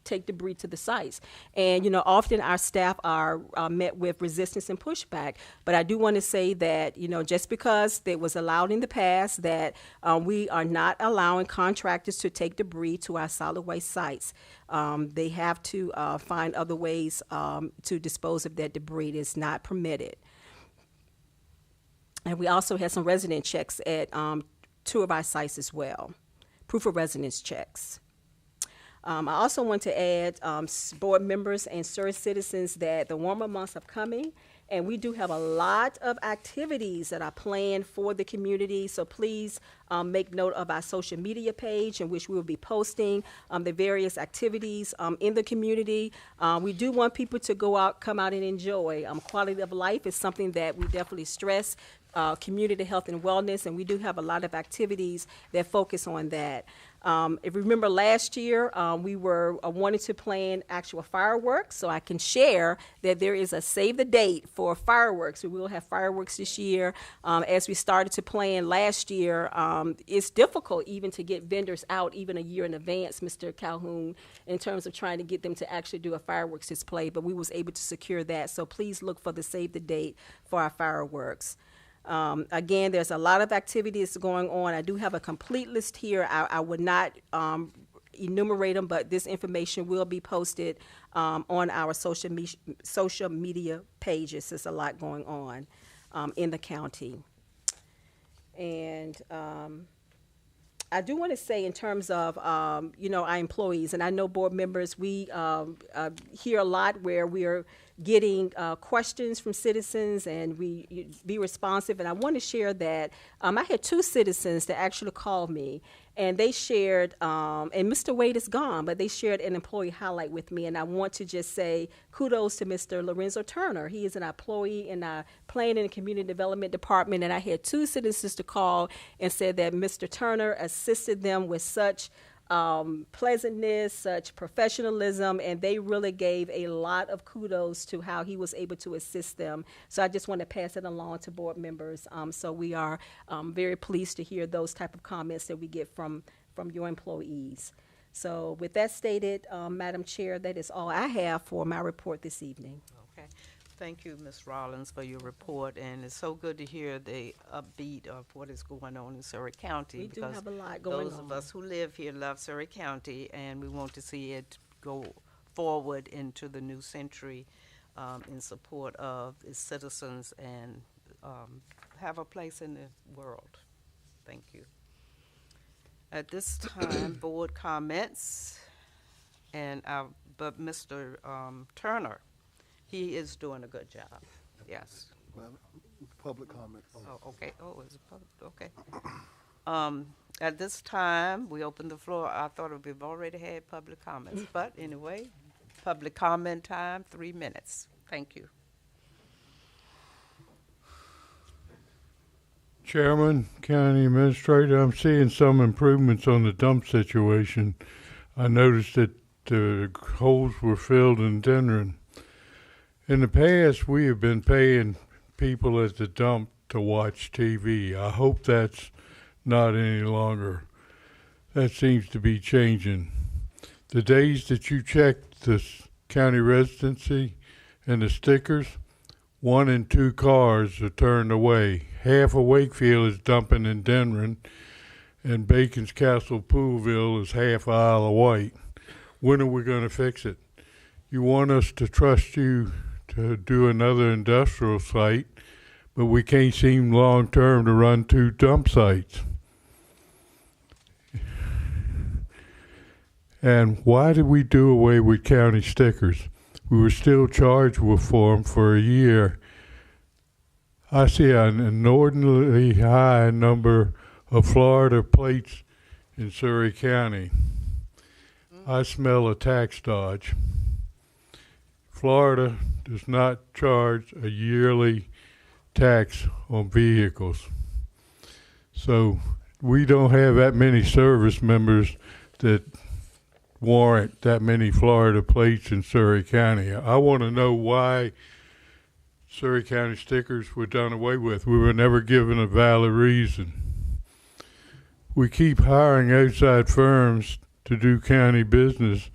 E: take debris to the sites. And, often our staff are met with resistance and pushback. But I do want to say that, just because it was allowed in the past that we are not allowing contractors to take debris to our solid waste sites. They have to find other ways to dispose of that debris. It is not permitted. And we also had some resident checks at 2 of our sites as well, proof of residence checks. I also want to add, board members and Surry citizens, that the warmer months are coming, and we do have a lot of activities that are planned for the community. So please make note of our social media page, in which we will be posting the various activities in the community. We do want people to come out and enjoy. Quality of life is something that we definitely stress. Community health and wellness, and we do have a lot of activities that focus on that. If you remember last year, we were wanting to plan actual fireworks, so I can share that there is a save the date for fireworks. We will have fireworks this year. As we started to plan last year, it's difficult even to get vendors out even a year in advance, Mr. Calhoun, in terms of trying to get them to actually do a fireworks display, but we was able to secure that. So please look for the save the date for our fireworks. Again, there's a lot of activities going on. I do have a complete list here. I would not enumerate them, but this information will be posted on our social media pages. There's a lot going on in the county. And I do want to say, in terms of, our employees, and I know board members, we hear a lot where we are getting questions from citizens, and we be responsive. And I want to share that I had 2 citizens that actually called me, And they shared, and Mr. Wade is gone, but they shared an employee highlight with me. And I want to just say kudos to Mr. Lorenzo Turner. He is an employee in our Planning and Community Development Department. And I had 2 citizens to call and said that Mr. Turner assisted them with such pleasantness, such professionalism, and they really gave a lot of kudos to how he was able to assist them. So I just want to pass it along to board members. So we are very pleased to hear those type of comments that we get from your employees. So with that stated, Madam Chair, that is all I have for my report this evening.
B: Okay. Thank you, Ms. Rollins, for your report, and it's so good to hear the upbeat of what is going on in Surry County.
E: We do
B: because
E: have a lot going
B: those of
E: on.
B: us who live here love Surry County, and we want to see it go forward into the new century in support of its citizens and have a place in the world. Thank you. At this time, board comments, and but Mr. Turner, he is doing a good job. Yes.
F: Public comment.
B: Oh, okay. Oh, it's a public. Okay. At this time, we open the floor. I thought we've already had public comments, but anyway, public comment time, 3 minutes. Thank you.
Q: Chairman, County Administrator, I'm seeing some improvements on the dump situation. I noticed that the holes were filled in Denron. In the past, we have been paying people at the dump to watch TV. I hope that's not any longer. That seems to be changing. The days that you checked the county residency and the stickers, 1 and 2 cars are turned away. Half of Wakefield is dumping in Denver, and Bacon's Castle Poolville is half a aisle of white. When are we going to fix it? You want us to trust you to do another industrial site, but we can't seem long-term to run 2 dump sites. And why did we do away with county stickers? We were still charged for them for a year. I see an inordinately high number of Florida plates in Surry County. I smell a tax dodge. Florida does not charge a yearly tax on vehicles. So we don't have that many service members that warrant that many Florida plates in Surry County. I want to know why Surry County stickers were done away with. We were never given a valid reason. We keep hiring outside firms to do county business,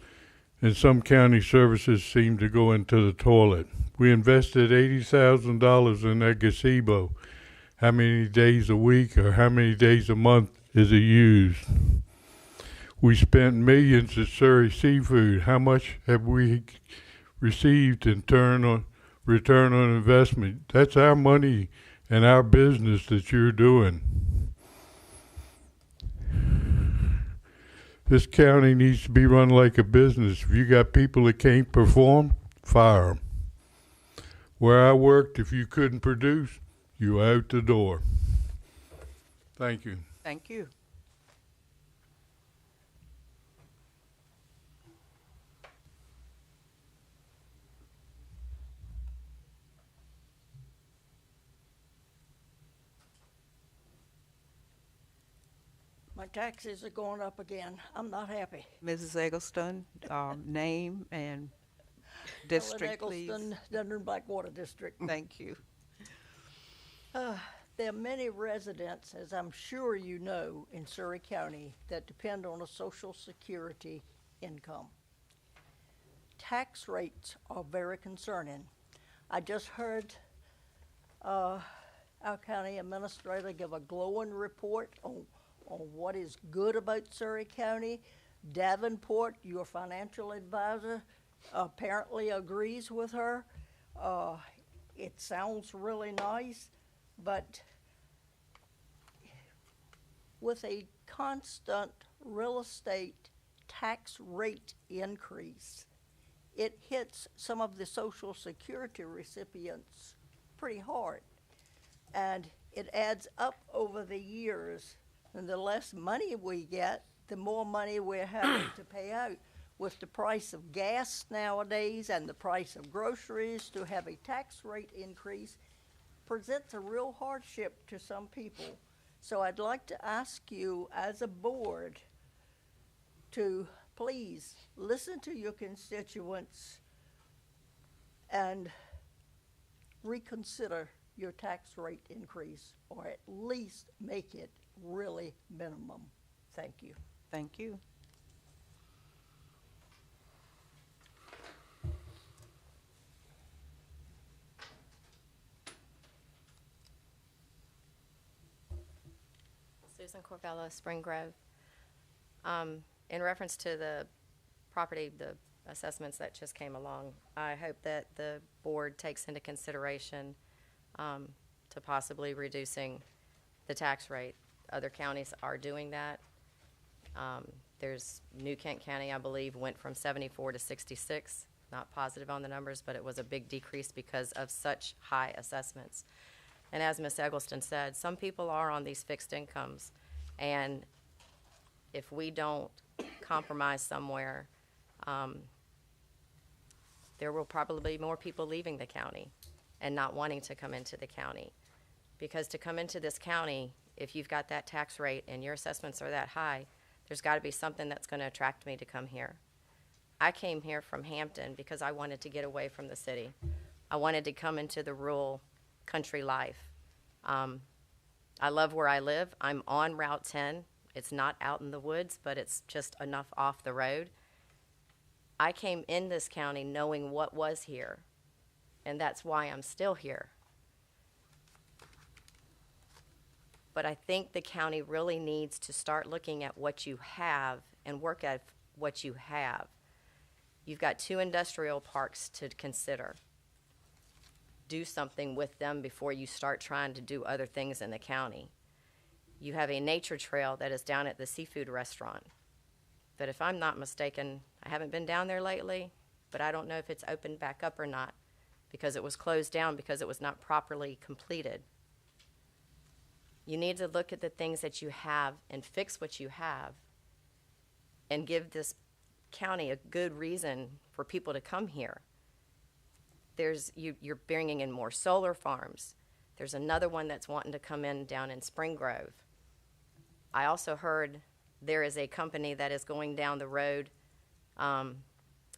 Q: and some county services seem to go into the toilet. We invested $80,000 in that gazebo. How many days a week or how many days a month is it used? We spent millions at Surry Seafood. How much have we received in return on investment? That's our money and our business that you're doing. This county needs to be run like a business. If you got people that can't perform, fire them. Where I worked, if you couldn't produce, you were out the door. Thank you.
B: Thank you.
U: My taxes are going up again. I'm not happy.
B: Mrs. Eggleston, name and district, please.
U: Eggleston, Denver Blackwater District.
B: Thank you.
U: There are many residents, as I'm sure you know, in Surry County that depend on a Social Security income. Tax rates are very concerning. I just heard our county administrator give a glowing report on what is good about Surry County. Davenport, your financial advisor, apparently agrees with her. It sounds really nice, but with a constant real estate tax rate increase, it hits some of the Social Security recipients pretty hard. And it adds up over the years And the less money we get, the more money we're having to pay out. With the price of gas nowadays and the price of groceries, to have a tax rate increase presents a real hardship to some people. So I'd like to ask you as a board to please listen to your constituents and reconsider your tax rate increase, or at least make it really minimum. Thank you.
B: Thank you.
N: Susan Corbella, Spring Grove. In reference to the property, the assessments that just came along, I hope that the board takes into consideration to possibly reducing the tax rate. Other counties are doing that. There's New Kent County, I believe, went from 74 to 66. Not positive on the numbers, but it was a big decrease because of such high assessments. And as Ms. Eggleston said, some people are on these fixed incomes, and if we don't compromise somewhere, there will probably be more people leaving the county and not wanting to come into the county. Because to come into this county, if you've got that tax rate and your assessments are that high, there's got to be something that's going to attract me to come here. I came here from Hampton because I wanted to get away from the city. I wanted to come into the rural country life. I love where I live. I'm on Route 10. It's not out in the woods, but it's just enough off the road. I came in this county knowing what was here, and that's why I'm still here. But I think the county really needs to start looking at what you have and work at what you have. You've got 2 industrial parks to consider. Do something with them before you start trying to do other things in the county. You have a nature trail that is down at the seafood restaurant. But if I'm not mistaken, I haven't been down there lately, but I don't know if it's opened back up or not because it was closed down because it was not properly completed. You need to look at the things that you have and fix what you have and give this county a good reason for people to come here. You're bringing in more solar farms. There's another one that's wanting to come in down in Spring Grove. I also heard there is a company that is going down the road,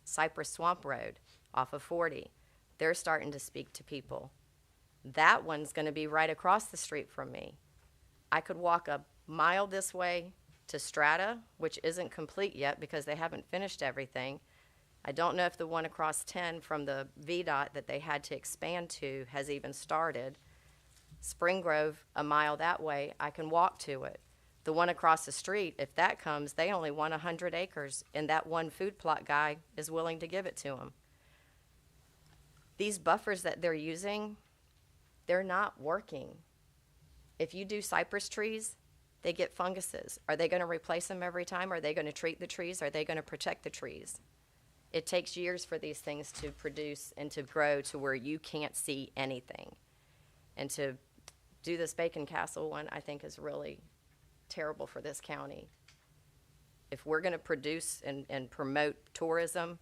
N: Cypress Swamp Road, off of 40. They're starting to speak to people. That one's going to be right across the street from me. I could walk a mile this way to Strata, which isn't complete yet because they haven't finished everything. I don't know if the one across 10 from the VDOT that they had to expand to has even started. Spring Grove, a mile that way, I can walk to it. The one across the street, if that comes, they only want 100 acres, and that one food plot guy is willing to give it to them. These buffers that they're using, they're not working. If you do cypress trees, they get funguses. Are they going to replace them every time? Are they going to treat the trees? Are they going to protect the trees? It takes years for these things to produce and to grow to where you can't see anything. And to do this Bacon Castle one, I think is really terrible for this county. If we're going to produce and promote tourism,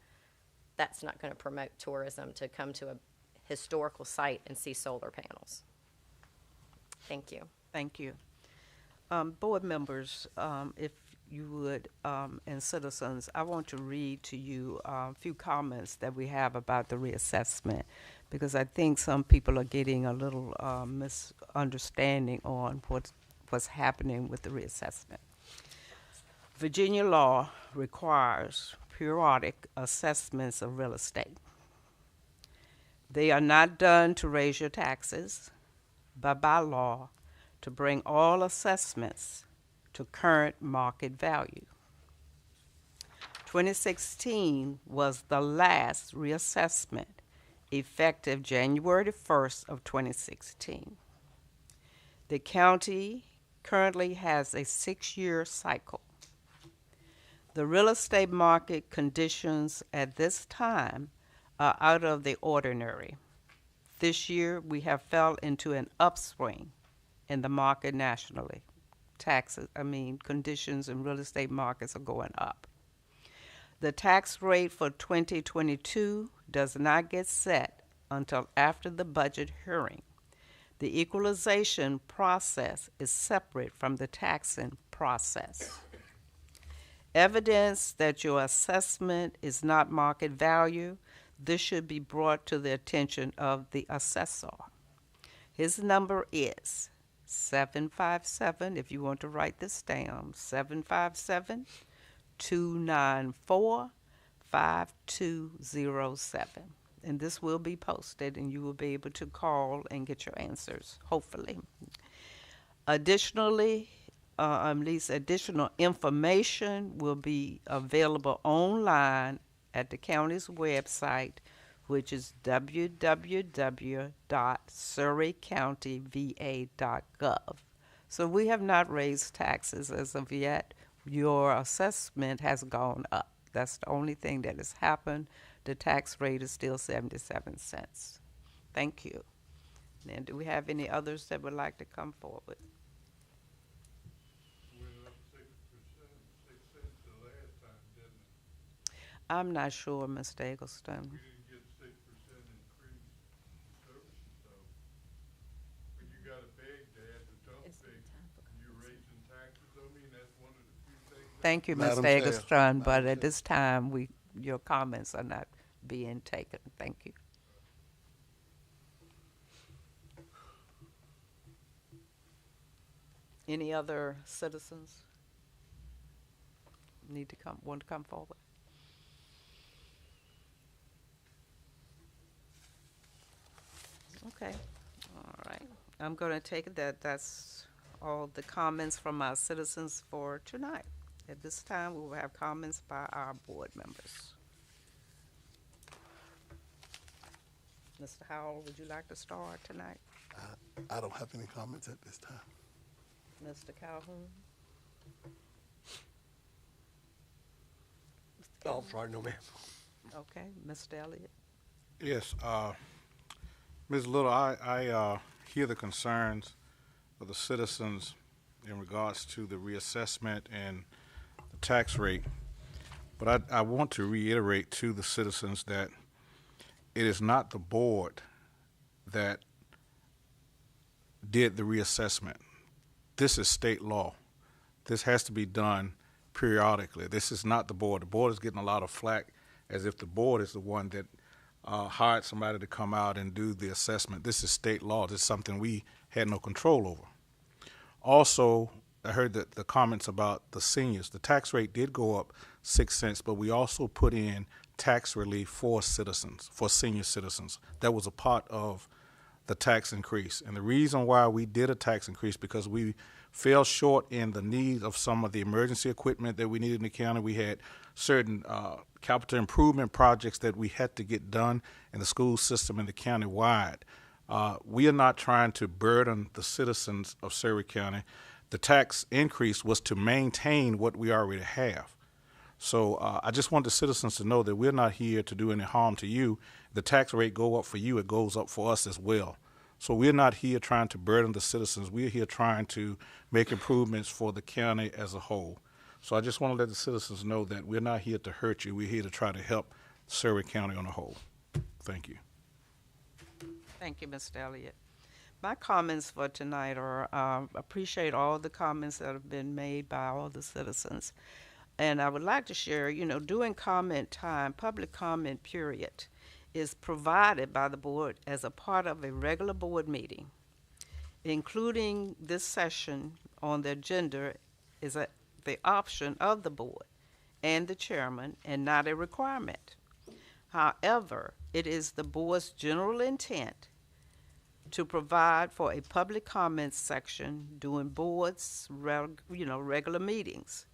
N: that's not going to promote tourism to come to a historical site and see solar panels. Thank you.
B: Thank you. Board members, if you would, and citizens, I want to read to you a few comments that we have about the reassessment, because I think some people are getting a little misunderstanding on what's happening with the reassessment. Virginia law requires periodic assessments of real estate. They are not done to raise your taxes, but by law to bring all assessments to current market value. 2016 was the last reassessment, effective January 1st of 2016. The county currently has a 6-year cycle. The real estate market conditions at this time are out of the ordinary. This year, we have fell into an upswing in the market nationally. conditions in real estate markets are going up. The tax rate for 2022 does not get set until after the budget hearing. The equalization process is separate from the taxing process. Evidence that your assessment is not market value, this should be brought to the attention of the assessor. His number is 757, if you want to write this down, 757-294-5207. And this will be posted, and you will be able to call and get your answers, hopefully. Additionally, at least additional information will be available online at the county's website, which is www.surrycountyva.gov. So we have not raised taxes as of yet. Your assessment has gone up. That's the only thing that has happened. The tax rate is still 77 cents. Thank you. And do we have any others that would like to come forward? I'm not sure, Mr. Eggleston.
Q: We didn't get 6% increase in services though. But you gotta beg to add the dump fee. You're raising taxes, I mean, that's one of the few things.
B: Thank you,
F: Madam
B: Mr.
F: Chair.
B: Eggleston, but at this time, your comments are not being taken. Thank you. Any other citizens want to come forward? Okay, all right. I'm going to take it that that's all the comments from our citizens for tonight. At this time, we will have comments by our board members. Mr. Howell, would you like to start tonight?
C: I don't have any comments at this time.
B: Mr. Calhoun?
F: Oh, sorry, no, ma'am.
B: Okay, Mr. Elliott?
G: Yes, Ms. Little, I hear the concerns of the citizens in regards to the reassessment and the tax rate, but I want to reiterate to the citizens that it is not the board that did the reassessment. This is state law. This has to be done periodically. This is not the board. The board is getting a lot of flack as if the board is the one that hired somebody to come out and do the assessment. This is state law. This is something we had no control over. Also, I heard that the comments about the seniors. The tax rate did go up 6 cents, but we also put in tax relief for citizens, for senior citizens. That was a part of the tax increase. And the reason why we did a tax increase because we fell short in the need of some of the emergency equipment that we needed in the county. We had certain capital improvement projects that we had to get done in the school system and the county wide. We are not trying to burden the citizens of Surry County. The tax increase was to maintain what we already have. So I just want the citizens to know that we're not here to do any harm to you. The tax rate go up for you, it goes up for us as well. So we're not here trying to burden the citizens. We're here trying to make improvements for the county as a whole. So I just want to let the citizens know that we're not here to hurt you. We're here to try to help Surry County on a whole. Thank you.
B: Thank you, Mr. Elliott. My comments for tonight are appreciate all the comments that have been made by all the citizens. And I would like to share, during comment time, public comment period is provided by the board as a part of a regular board meeting. Including this session on the agenda is the option of the board and the chairman and not a requirement. However, it is the board's general intent to provide for a public comment section during boards, regular meetings.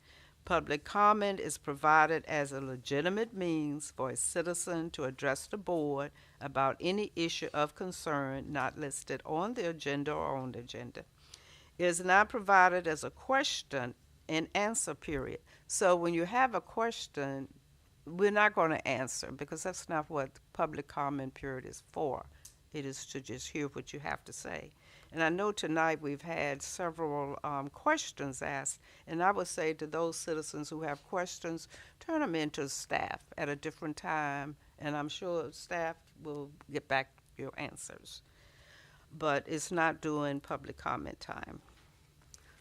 B: Public comment is provided as a legitimate means for a citizen to address the board about any issue of concern not listed on the agenda or on the agenda. It is not provided as a question and answer period. So when you have a question, we're not going to answer because that's not what public comment period is for. It is to just hear what you have to say. And I know tonight we've had several questions asked, and I would say to those citizens who have questions, turn them into staff at a different time, and I'm sure staff will get back your answers. But it's not during public comment time.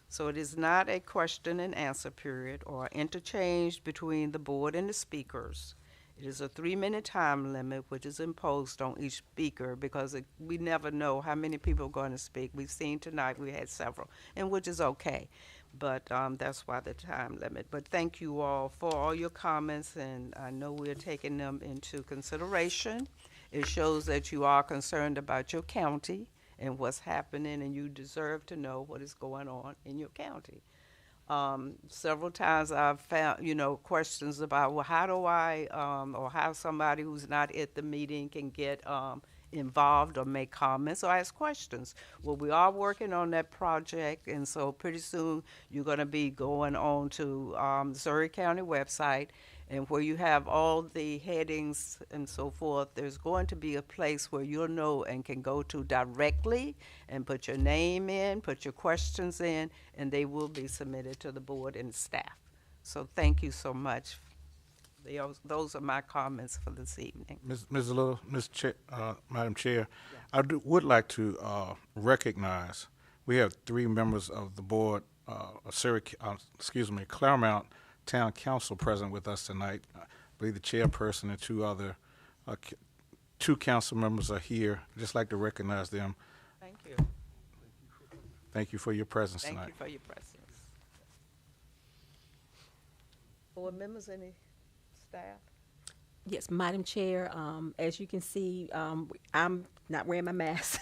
B: So it is not a question and answer period or interchange between the board and the speakers. It is a 3-minute time limit, which is imposed on each speaker because we never know how many people are going to speak. We've seen tonight we had several, and which is okay. But that's why the time limit. But thank you all for all your comments, and I know we're taking them into consideration. It shows that you are concerned about your county and what's happening, and you deserve to know what is going on in your county. Several times I've found, questions about, well, how do I, or how somebody who's not at the meeting can get involved or make comments or ask questions. Well, we are working on that project, and so pretty soon you're going to be going on to the Surry County website, and where you have all the headings and so forth, there's going to be a place where you'll know and can go to directly and put your name in, put your questions in, and they will be submitted to the board and staff. So thank you so much. Those are my comments for this evening.
G: Ms. Little, Madam Chair, I would like to recognize, we have 3 members of the board, Claremont Town Council present with us tonight. I believe the chairperson and 2 other 2 council members are here. I'd just like to recognize them.
B: Thank you.
G: Thank you for your presence
B: Thank
G: tonight.
B: you for your presence. Board members, any staff?
E: Yes, Madam Chair, as you can see, I'm not wearing my mask.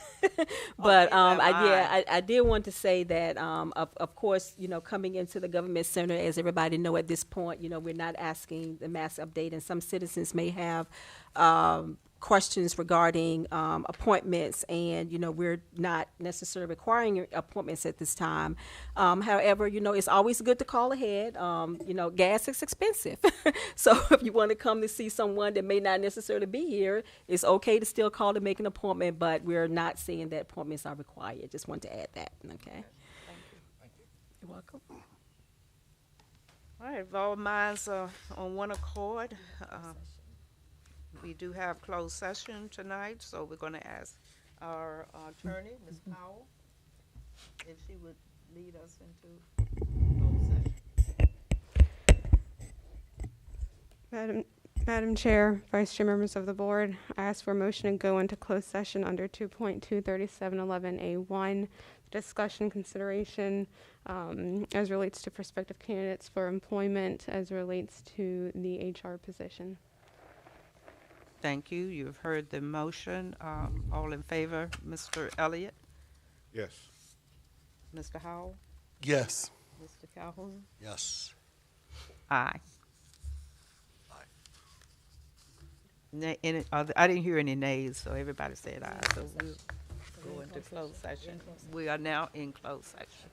E: But I did want to say that, of course, coming into the government center, as everybody know at this point, we're not asking the mask update, and some citizens may have questions regarding appointments, and we're not necessarily requiring appointments at this time. However, it's always good to call ahead. Gas is expensive, so if you want to come to see someone that may not necessarily be here, it's okay to still call to make an appointment, but we're not saying that appointments are required. Just want to add that. Okay.
B: Thank you. Thank you.
E: You're welcome.
B: All right, if all minds are on one accord, we do have closed session tonight, so we're going to ask our attorney, Ms. Powell, if she would lead us into closed session.
H: Madam Chair, Vice Chair, members of the board, I ask for a motion to go into closed session under 2.23711A1, discussion consideration as relates to prospective candidates for employment as relates to the HR position.
B: Thank you. You've heard the motion. All in favor, Mr. Elliott?
G: Yes.
B: Mr. Howell?
C: Yes.
B: Mr. Calhoun?
F: Yes.
B: Aye. I didn't hear any nays, so everybody said aye. So we'll go into closed session. We are now in closed session.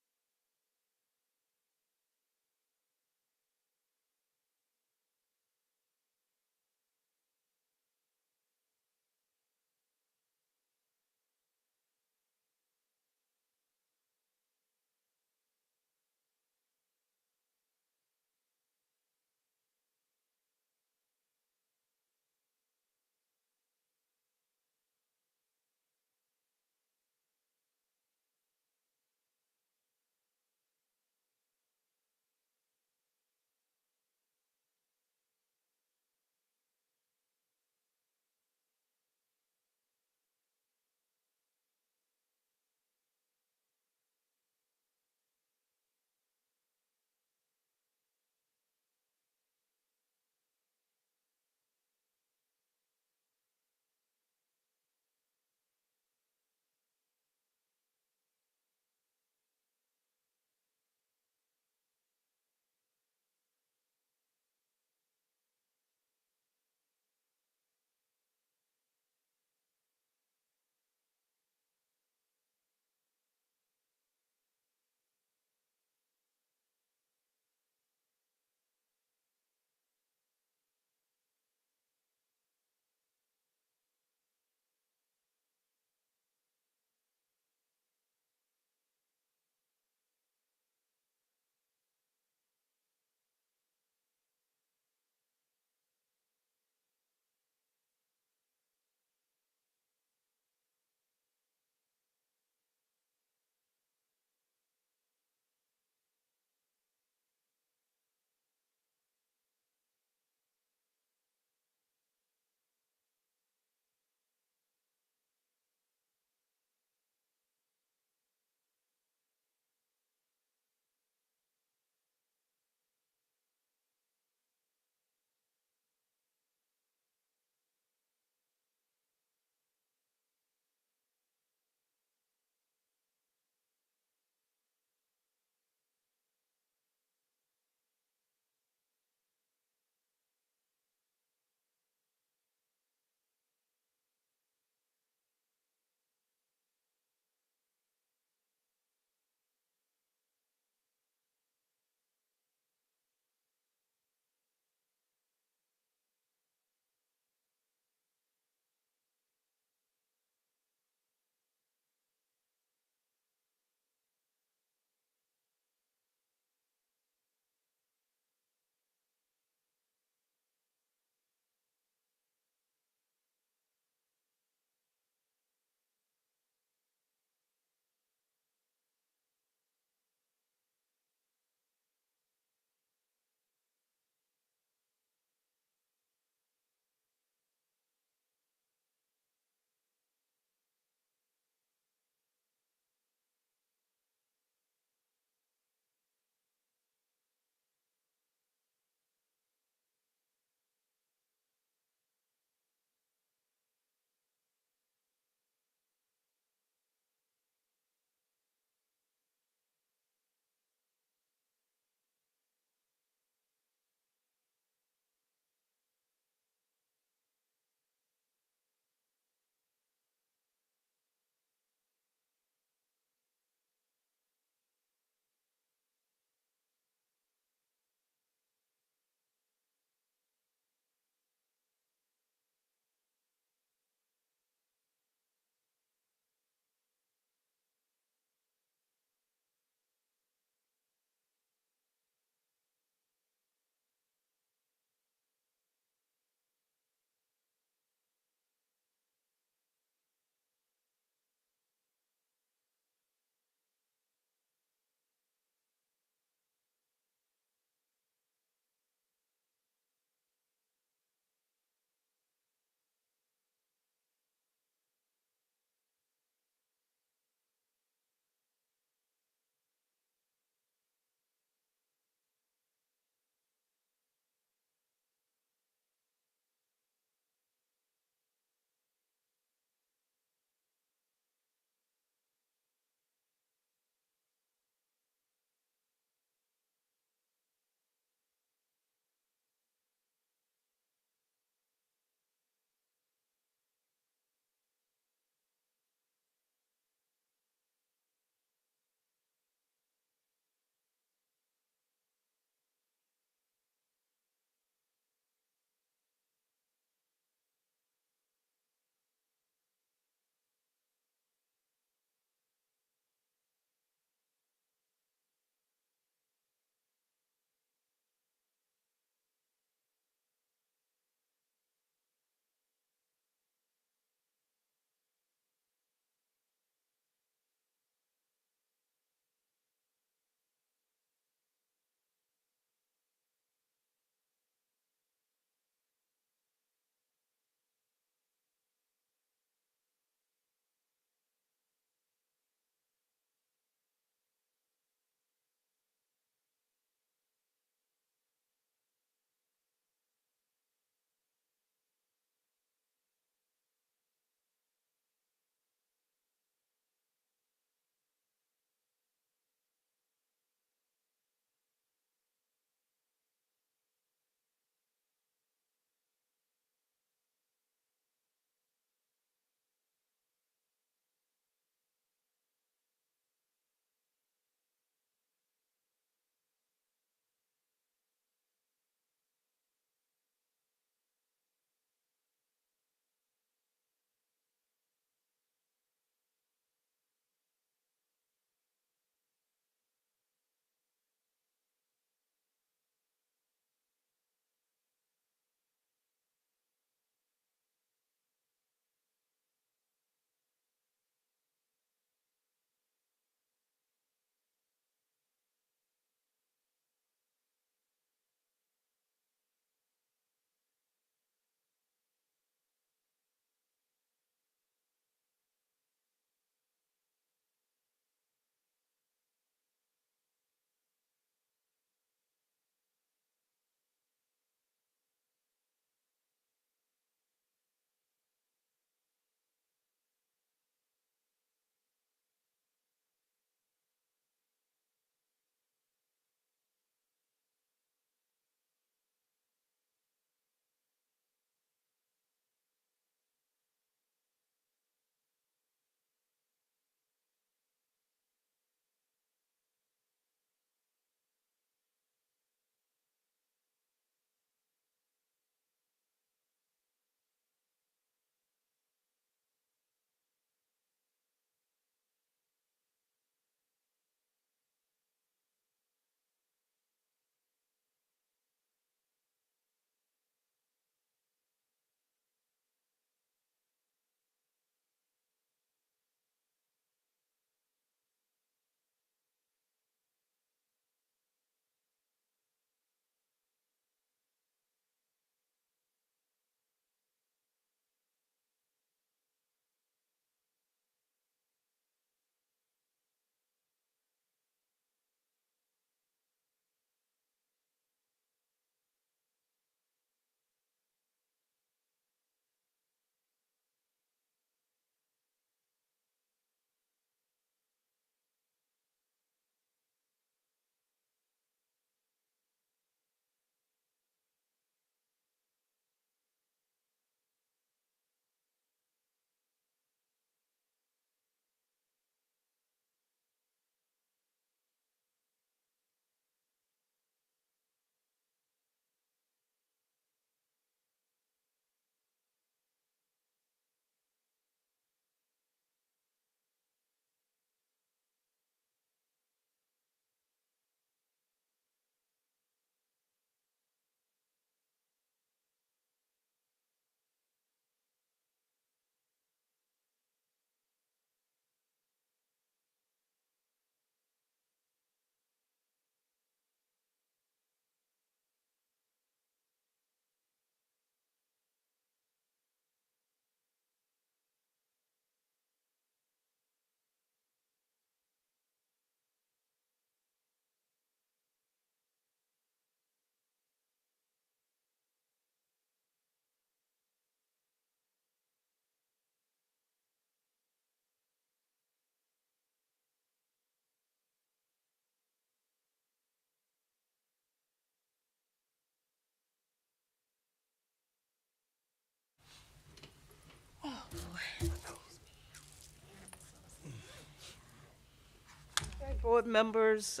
B: Board members,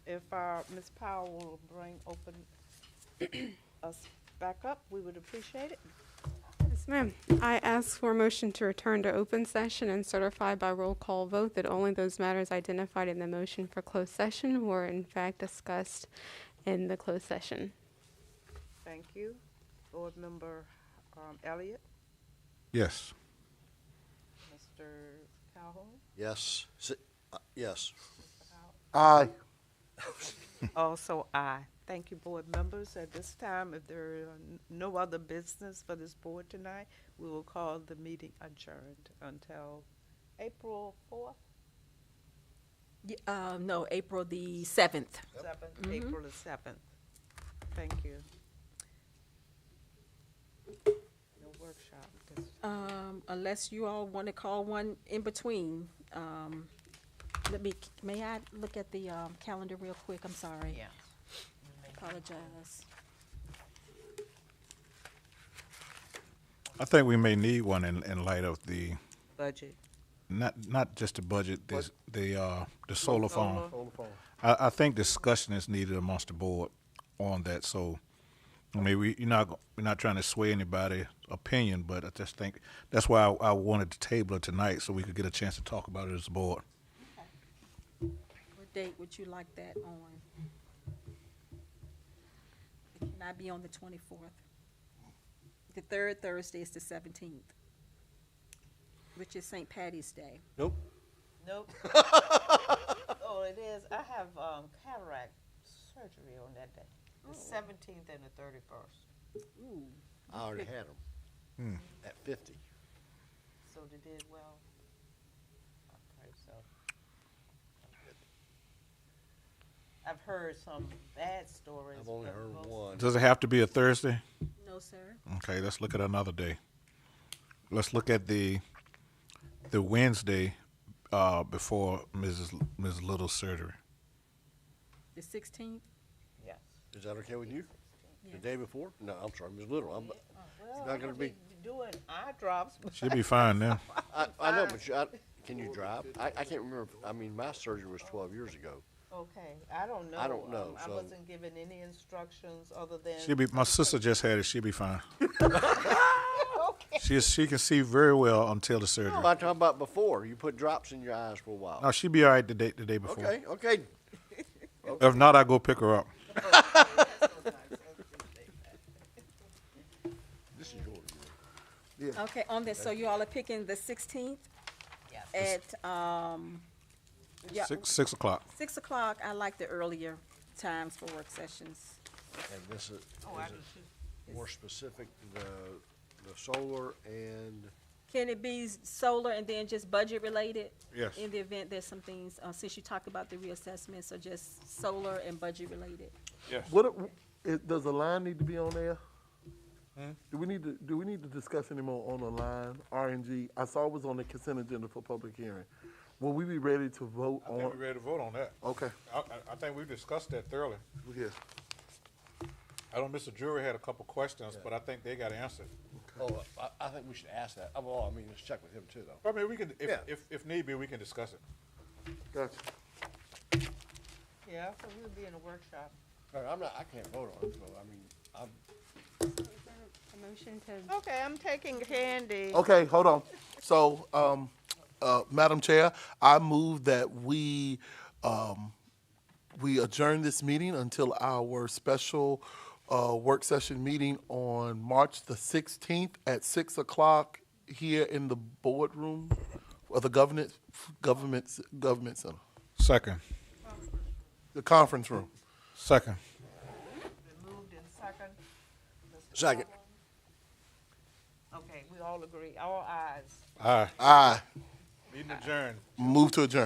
B: if Ms. Powell will open us back up, we would appreciate it.
H: Yes, ma'am. I ask for a motion to return to open session and certify by roll call vote that only those matters identified in the motion for closed session were in fact discussed in the closed session.
B: Thank you. Board member Elliott,
G: Yes.
B: Mr. Calhoun,
F: Yes. Yes.
A: Aye.
B: also aye. Thank you, board members. At this time, if there are no other business for this board tonight, we will call the meeting adjourned until April 4th?
E: No, April the 7th.
B: 7th, April the 7th. Thank you. No workshop.
E: Unless you all want to call one in between. May I look at the calendar real quick? I'm sorry.
B: Yeah.
E: Apologize.
G: I think we may need one in light of the,
B: Budget.
G: not just the budget, the solar farm.
A: Solar farm.
G: I think discussion is needed amongst the board on that, so, I mean, we're not trying to sway anybody's opinion, but I just think, that's why I wanted to table it tonight, so we could get a chance to talk about it as a board.
E: What date would you like that on? It cannot be on the 24th. The third Thursday is the 17th, which is St. Patty's Day.
F: Nope.
B: Nope. Oh, it is. I have cataract surgery on that day, the 17th and the 31st.
E: Ooh.
F: I already had them at 50.
B: So they did well. I pray so. I've heard some bad stories.
F: I've only
B: but
F: heard
B: most-
F: one.
G: Does it have to be a Thursday?
E: No, sir.
G: Okay, let's look at another day. Let's look at the Wednesday before Ms. Little's surgery.
E: The 16th?
B: Yes.
F: Is that okay with you?
E: Yeah.
F: The day before? No, I'm sorry, Ms. Little. I'm
B: Well,
F: not gonna be.
B: doing eye drops.
G: She'll be fine now.
F: I know, but can you drive? I can't remember. I mean, my surgery was 12 years ago.
B: Okay, I don't know.
F: I don't know,
B: I
F: so-
B: wasn't given any instructions other than.
G: My sister just had it. She'll be fine.
B: Okay.
G: She can see very well until the surgery.
F: No, I'm talking about before. You put drops in your eyes for a while.
G: No, she'll be all right the day before.
F: Okay.
G: If not, I go pick her up.
F: This is yours.
A: Yeah.
E: Okay, on this, so you all are picking the 16th?
B: Yes.
E: At, yeah,
G: 6 o'clock.
E: 6 o'clock. I like the earlier times for work sessions.
F: And this is,
B: I
F: is
B: do
F: it more specific to the solar and
E: Can it be solar and then just budget related?
G: Yes.
E: In the event there's some things, since you talked about the reassessments, or just solar and budget related?
G: Yes.
A: Does a line need to be on there? Do we need to discuss any more on the line, RNG? I saw it was on the consent agenda for public hearing. Will we be ready to vote on?
G: I think we're ready to vote on that.
A: Okay.
G: I think we discussed that thoroughly.
A: Yes.
G: I know Mr. Jury had a couple questions, but I think they got answered.
F: Oh, I think we should ask that. Well, I mean, let's check with him too, though.
G: I mean, we can,
F: Yeah.
G: if need be, we can discuss it.
A: Gotcha.
B: Yeah, so we'll be in a workshop.
F: I can't vote on it, so I mean,
H: A motion to.
B: Okay, I'm taking candy.
A: Okay, hold on. So, Madam Chair, I move that we adjourn this meeting until our special work session meeting on March the 16th at 6 o'clock here in the boardroom of the government center,
G: Second.
A: the conference room.
G: Second.
B: Been moved in second. Mr.
F: Second.
B: Calhoun? Okay, we all agree, all ayes.
G: Aye.
A: Aye.
G: Meeting adjourned.
A: Move to adjourn.